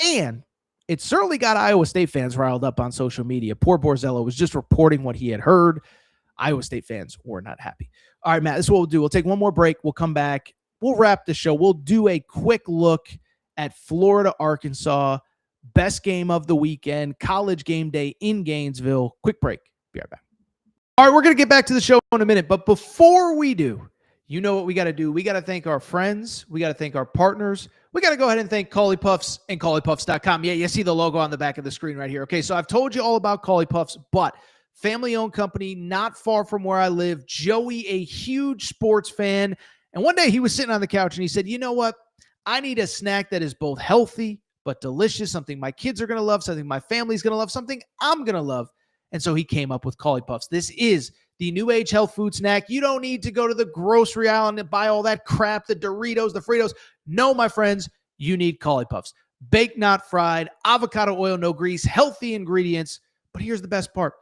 [SPEAKER 1] and it certainly got Iowa State fans riled up on social media. Poor Borzello was just reporting what he had heard. Iowa State fans were not happy. All right, Matt, this is what we'll do. We'll take one more break. We'll come back. We'll wrap the show. We'll do a quick look at Florida, Arkansas, best game of the weekend, college game day in Gainesville. Quick break. Be right back. All right, we're going to get back to the show in a minute, but before we do, you know what we got to do. We got to thank our friends. We got to thank our partners. We got to go ahead and thank Cauley Puffs and CauleyPuffs.com. Yeah, you see the logo on the back of the screen right here. Okay, so I've told you all about Cauley Puffs, but family-owned company, not far from where I live. Joey, a huge sports fan, and one day he was sitting on the couch and he said, you know what? I need a snack that is both healthy but delicious, something my kids are going to love, something my family's going to love, something I'm going to love. And so he came up with Cauley Puffs. This is the new age health food snack. You don't need to go to the grocery aisle and buy all that crap, the Doritos, the Fritos. No, my friends, you need Cauley Puffs. Baked, not fried, avocado oil, no grease, healthy ingredients. But here's the best part.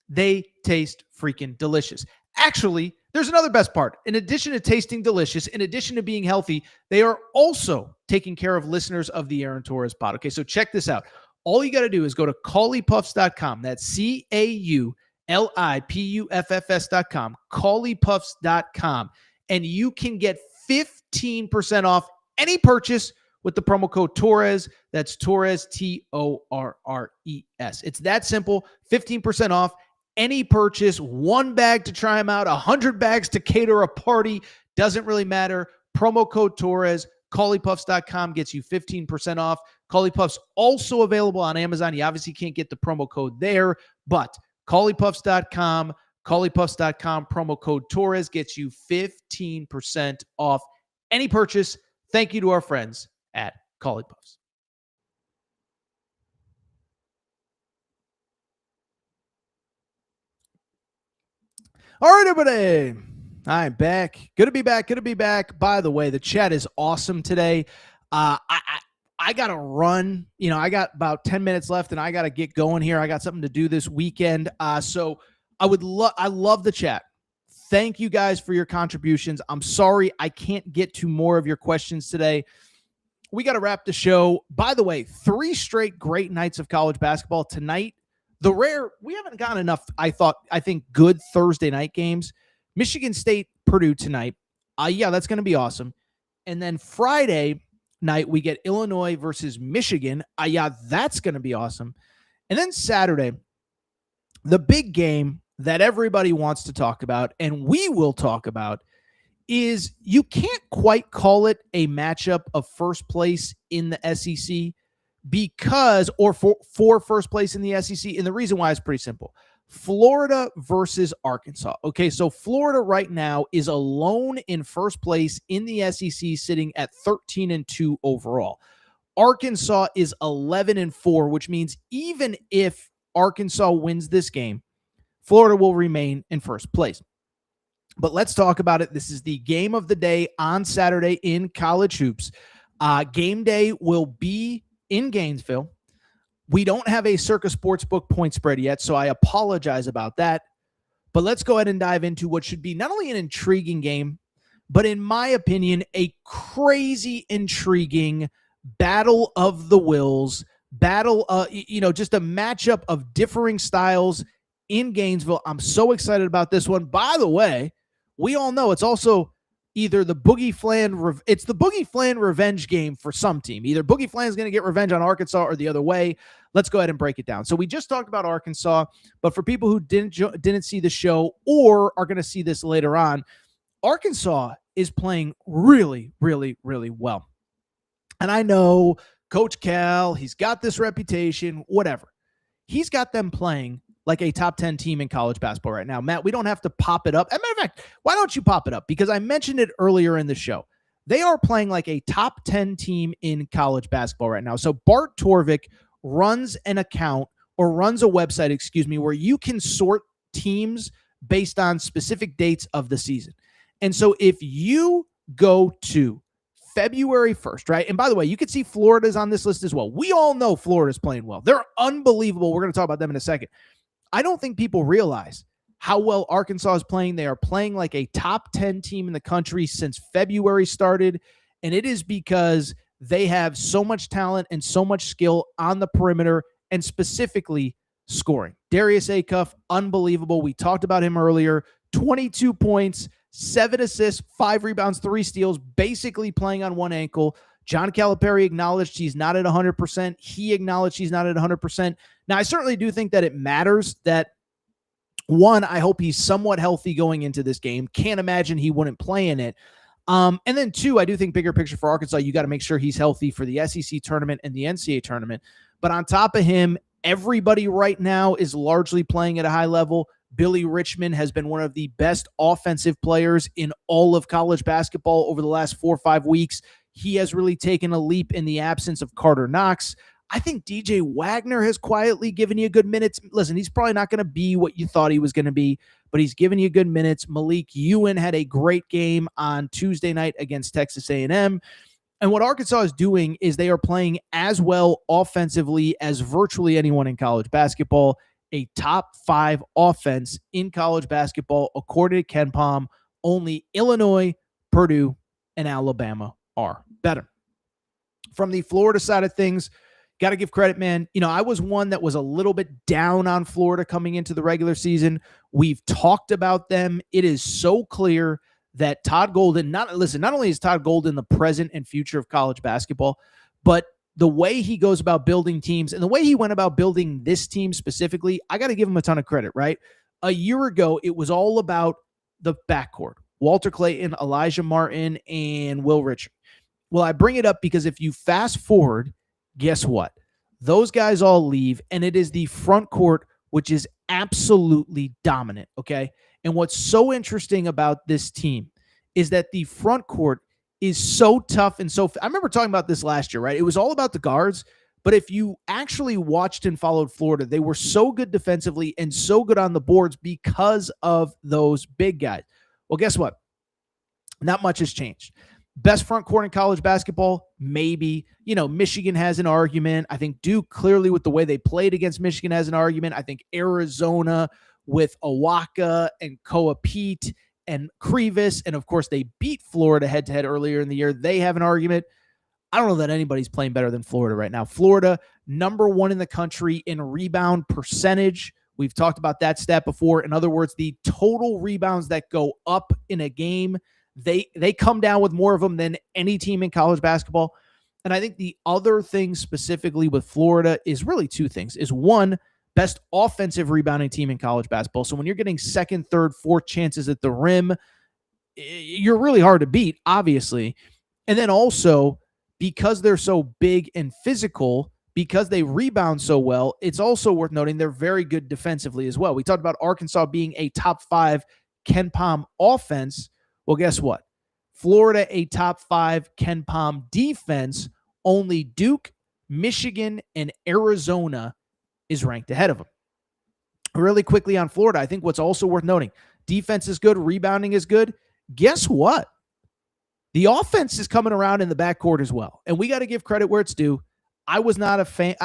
[SPEAKER 1] They taste freaking delicious. Actually, there's another best part. In addition to tasting delicious, in addition to being healthy, they are also taking care of listeners of the Aaron Torres pod. Okay, so check this out. All you got to do is go to CauleyPuffs.com. That's CauleyPuffs.com, CauleyPuffs.com, and you can get 15% off any purchase with the promo code Torres. That's Torres, Torres. It's that simple. 15% off any purchase. 1 bag to try them out, 100 bags to cater a party. Doesn't really matter. Promo code Torres. Caulipuffs.com gets you 15% off. Cauli Puffs also available on Amazon. You obviously can't get the promo code there, but Caulipuffs.com, Caulipuffs.com, promo code Torres gets you 15% off any purchase. Thank you to our friends at Cauli Puffs. All right, everybody. I'm back. Good to be back. Good to be back. By the way, the chat is awesome today. I got to run. You know, I got about 10 minutes left, and I got to get going here. I got something to do this weekend. So I love the chat. Thank you guys for your contributions. I'm sorry I can't get to more of your questions today. We got to wrap the show. By the way, 3 straight great nights of college basketball tonight. We haven't gotten enough, I think, good Thursday night games. Michigan State, Purdue tonight. Yeah, that's going to be awesome. And then Friday night, we get Illinois versus Michigan. Yeah, that's going to be awesome. And then Saturday, the big game that everybody wants to talk about, and we will talk about, is you can't quite call it a matchup of first place in the SEC for first place in the SEC. And the reason why is pretty simple. Florida versus Arkansas. Okay, so Florida right now is alone in first place in the SEC, sitting at 13-2 overall. Arkansas is 11-4, which means even if Arkansas wins this game, Florida will remain in first place. But let's talk about it. This is the game of the day on Saturday in college hoops. Game day will be in Gainesville. We don't have a Circa Sportsbook point spread yet, so I apologize about that. But let's go ahead and dive into what should be not only an intriguing game, but in my opinion, a crazy intriguing battle of the wills, just a matchup of differing styles in Gainesville. I'm so excited about this one. By the way, we all know it's also either the Boogie Flan, it's the Boogie Flan revenge game for some team. Either Boogie Flan is going to get revenge on Arkansas or the other way. Let's go ahead and break it down. So we just talked about Arkansas, but for people who didn't see the show or are going to see this later on, Arkansas is playing really, really, really well. And I know Coach Cal, he's got this reputation, whatever. He's got them playing like a top 10 team in college basketball right now. Matt, we don't have to pop it up. As a matter of fact, why don't you pop it up? Because I mentioned it earlier in the show. They are playing like a top 10 team in college basketball right now. So Bart Torvik runs a website, where you can sort teams based on specific dates of the season. And so if you go to February 1st, right? And by the way, you can see Florida's on this list as well. We all know Florida's playing well. They're unbelievable. We're going to talk about them in a second. I don't think people realize how well Arkansas is playing. They are playing like a top 10 team in the country since February started. And it is because they have so much talent and so much skill on the perimeter and specifically scoring. Darius Acuff, unbelievable. We talked about him earlier. 22 points, 7 assists, 5 rebounds, 3 steals, basically playing on one ankle. John Calipari acknowledged he's not at 100%. He acknowledged he's not at 100%. Now, I certainly do think that it matters that, one, I hope he's somewhat healthy going into this game. Can't imagine he wouldn't play in it. And then, 2, I do think bigger picture for Arkansas, you got to make sure he's healthy for the SEC tournament and the NCAA tournament. But on top of him, everybody right now is largely playing at a high level. Billy Richmond has been one of the best offensive players in all of college basketball over the last 4 or 5 weeks. He has really taken a leap in the absence of Carter Knox. I think DJ Wagner has quietly given you good minutes. Listen, he's probably not going to be what you thought he was going to be, but he's given you good minutes. Malik Ewan had a great game on Tuesday night against Texas A&M. And what Arkansas is doing is they are playing as well offensively as virtually anyone in college basketball. A top 5 offense in college basketball, according to Ken Pom. Only Illinois, Purdue, and Alabama are better. From the Florida side of things, got to give credit, man. You know, I was one that was a little bit down on Florida coming into the regular season. We've talked about them. It is so clear that Todd Golden, not only is Todd Golden the present and future of college basketball, but the way he goes about building teams and the way he went about building this team specifically, I got to give him a ton of credit, right? A year ago, it was all about the backcourt, Walter Clayton, Elijah Martin, and Will Richard. Well, I bring it up because if you fast forward, guess what? Those guys all leave, and it is the front court, which is absolutely dominant, okay? And what's so interesting about this team is that the front court is so tough and so... I remember talking about this last year, right? It was all about the guards, but if you actually watched and followed Florida, they were so good defensively and so good on the boards because of those big guys. Well, guess what? Not much has changed. Best front court in college basketball? Maybe. Michigan has an argument. I think Duke, clearly with the way they played against Michigan, has an argument. I think Arizona with Awaka and Koa Pete and Krivas, and of course they beat Florida head-to-head earlier in the year. They have an argument. I don't know that anybody's playing better than Florida right now. Florida, number 1 in the country in rebound percentage. We've talked about that stat before. In other words, the total rebounds that go up in a game, they come down with more of them than any team in college basketball. And I think the other thing specifically with Florida is really 2 things. Is 1, best offensive rebounding team in college basketball. So when you're getting 2nd, 3rd, 4th chances at the rim, you're really hard to beat, obviously. And then also, because they're so big and physical, because they rebound so well, it's also worth noting they're very good defensively as well. We talked about Arkansas being a top 5 Ken Pom offense. Well, guess what? Florida, a top 5 Ken Pom defense. Only Duke, Michigan, and Arizona is ranked ahead of them. Really quickly on Florida, I think what's also worth noting, defense is good, rebounding is good. Guess what? The offense is coming around in the backcourt as well. And we got to give credit where it's due. I was not a fan.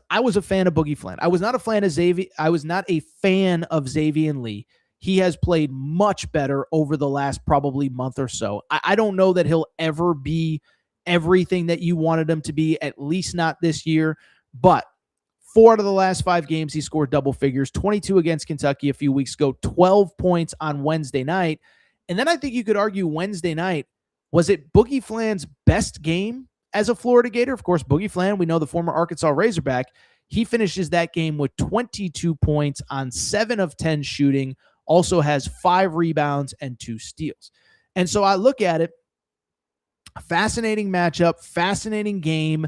[SPEAKER 1] I was a fan of Boogie Fland. I was not a fan of Xavier. I was not a fan of Xavier Lee. He has played much better over the last probably month or so. I don't know that he'll ever be everything that you wanted him to be, at least not this year. But 4 out of the last 5 games, he scored double figures, 22 against Kentucky a few weeks ago, 12 points on Wednesday night. And then I think you could argue Wednesday night, was it Boogie Fland's best game as a Florida Gator? Of course, Boogie Fland, we know the former Arkansas Razorback, he finishes that game with 22 points on 7 of 10 shooting, also has 5 rebounds and 2 steals. And so I look at it, fascinating matchup, fascinating game.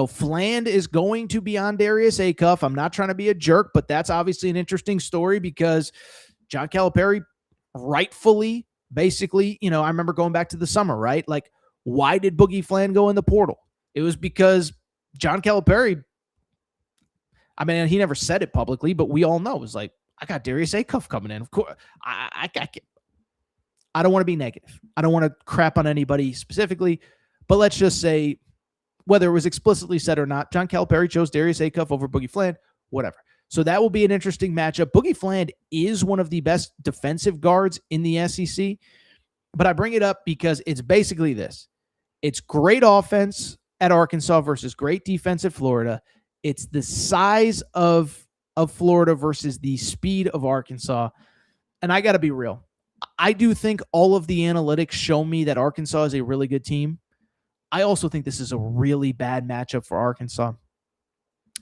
[SPEAKER 1] Fland is going to be on Darius Acuff. I'm not trying to be a jerk, but that's obviously an interesting story because John Calipari rightfully, basically, I remember going back to the summer, right? Like, why did Boogie Fland go in the portal? It was because John Calipari, I mean, he never said it publicly, but we all know it was like, I got Darius Acuff coming in. Of course, I don't want to be negative. I don't want to crap on anybody specifically, but let's just say, whether it was explicitly said or not, John Calipari chose Darius Acuff over Boogie Fland, whatever. So that will be an interesting matchup. Boogie Fland is one of the best defensive guards in the SEC, but I bring it up because it's basically this. It's great offense at Arkansas versus great defense at Florida. It's the size of Florida versus the speed of Arkansas. And I got to be real. I do think all of the analytics show me that Arkansas is a really good team. I also think this is a really bad matchup for Arkansas.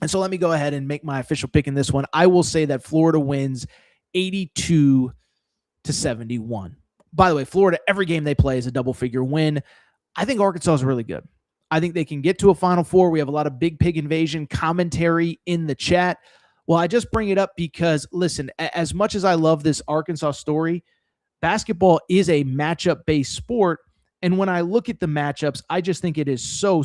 [SPEAKER 1] And so let me go ahead and make my official pick in this one. I will say that Florida wins 82-71. By the way, Florida, every game they play is a double-figure win. I think Arkansas is really good. I think they can get to a Final Four. We have a lot of Big Pig Invasion commentary in the chat. Well, I just bring it up because, listen, as much as I love this Arkansas story, basketball is a matchup-based sport. And when I look at the matchups, I just think it is so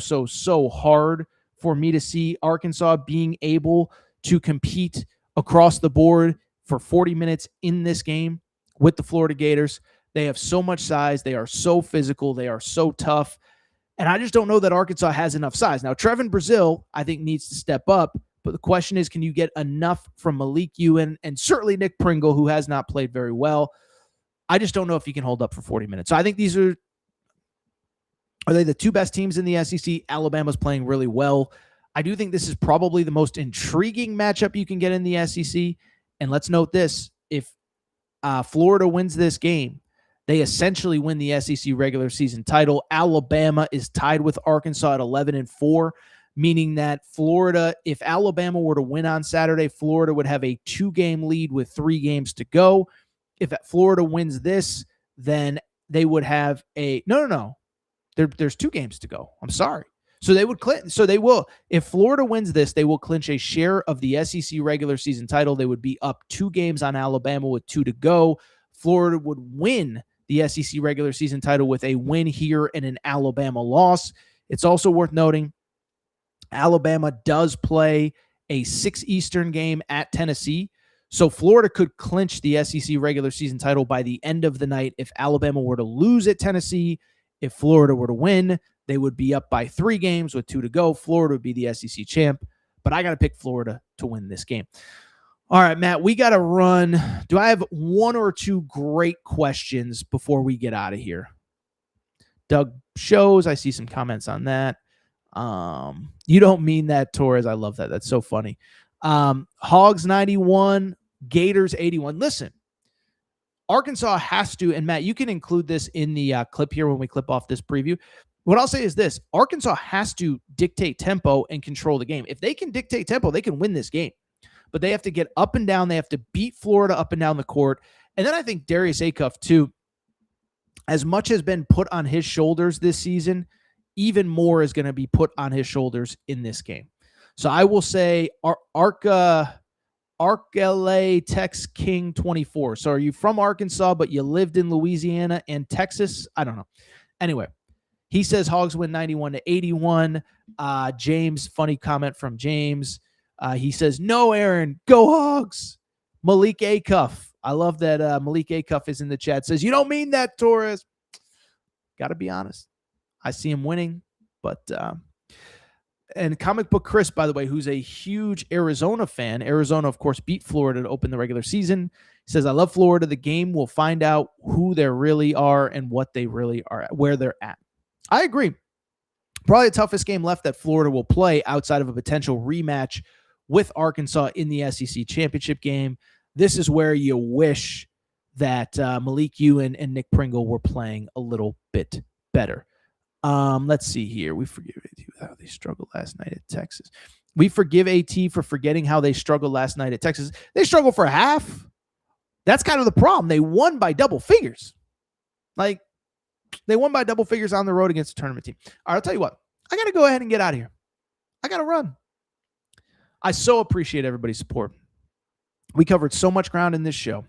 [SPEAKER 1] hard for me to see Arkansas being able to compete across the board for 40 minutes in this game with the Florida Gators. They have so much size. They are so physical. They are so tough. And I just don't know that Arkansas has enough size. Now, Trevin Brazile, I think, needs to step up. But the question is, can you get enough from Malik Ewan and certainly Nick Pringle, who has not played very well? I just don't know if he can hold up for 40 minutes. So I think these are they the 2 best teams in the SEC? Alabama's playing really well. I do think this is probably the most intriguing matchup you can get in the SEC. And let's note this. If Florida wins this game, They essentially win the SEC regular season title. Alabama is tied with Arkansas at 11-4, meaning that Florida, if Alabama were to win on Saturday, Florida would have a 2-game lead with 3 games to go. If Florida wins this, then they would have a no. There's 2 games to go. I'm sorry. So they would clinch. So they will. If Florida wins this, they will clinch a share of the SEC regular season title. They would be up 2 games on Alabama with 2 to go. Florida would win the SEC regular season title with a win here and an Alabama loss. It's also worth noting Alabama does play a 6 Eastern game at Tennessee. So Florida could clinch the SEC regular season title by the end of the night if Alabama were to lose at Tennessee. If Florida were to win, they would be up by 3 games with 2 to go. Florida would be the SEC champ, but I got to pick Florida to win this game. All right, Matt, we got to run. Do I have 1 or 2 great questions before we get out of here? Doug shows. I see some comments on that. You don't mean that, Torres. I love that. That's so funny. Hogs 91, Gators 81. Listen, Arkansas has to, and Matt, you can include this in the clip here when we clip off this preview. What I'll say is this: Arkansas has to dictate tempo and control the game. If they can dictate tempo, they can win this game. But they have to get up and down. They have to beat Florida up and down the court. And then I think Darius Acuff, too, as much has been put on his shoulders this season, even more is going to be put on his shoulders in this game. So I will say Ark LA Tex King 24. So are you from Arkansas, but you lived in Louisiana and Texas? I don't know. Anyway, he says Hogs win 91-81. James, funny comment from James. He says, no, Aaron, go Hogs. Malik Acuff. I love that Malik Acuff is in the chat. Says, you don't mean that, Torres. Got to be honest. I see him winning, but and Comic Book Chris, by the way, who's a huge Arizona fan. Arizona, of course, beat Florida to open the regular season. He says, I love Florida. The game will find out who they really are and what they really are, where they're at. I agree. Probably the toughest game left that Florida will play outside of a potential rematch with Arkansas in the SEC championship game. This is where you wish that Malik Ewan and Nick Pringle were playing a little bit better. Let's see here. We forgive AT for how they struggled last night at Texas. We forgive AT for forgetting how they struggled last night at Texas. They struggled for half. That's kind of the problem. They won by double figures. Like, they won by double figures on the road against a tournament team. All right, I'll tell you what. I got to go ahead and get out of here. I got to run. I so appreciate everybody's support. We covered so much ground in this show,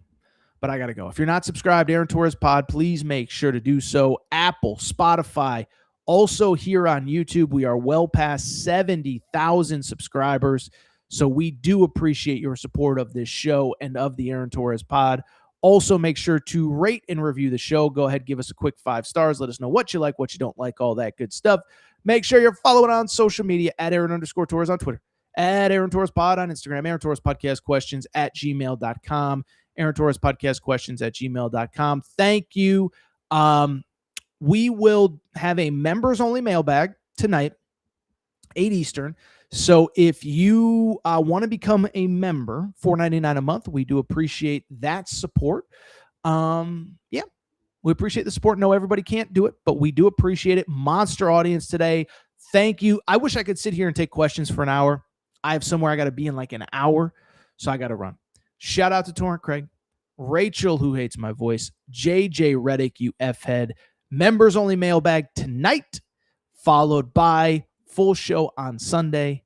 [SPEAKER 1] but I got to go. If you're not subscribed to Aaron Torres Pod, please make sure to do so. Apple, Spotify, also here on YouTube. We are well past 70,000 subscribers, so we do appreciate your support of this show and of the Aaron Torres Pod. Also, make sure to rate and review the show. Go ahead, give us a quick 5 stars. Let us know what you like, what you don't like, all that good stuff. Make sure you're following on social media at Aaron_Torres on Twitter, at Aaron Torres Pod on Instagram, Aaron Torres Podcast Questions at gmail.com, Aaron Torres Podcast Questions at gmail.com. Thank you. We will have a members-only mailbag tonight, 8 Eastern. So if you want to become a member, $4.99 a month, we do appreciate that support. We appreciate the support. No, everybody can't do it, but we do appreciate it. Monster audience today. Thank you. I wish I could sit here and take questions for an hour. I have somewhere I got to be in like an hour, so I got to run. Shout out to Torrent Craig, Rachel, who hates my voice, JJ Reddick, you F-head. Members only mailbag tonight, followed by full show on Sunday.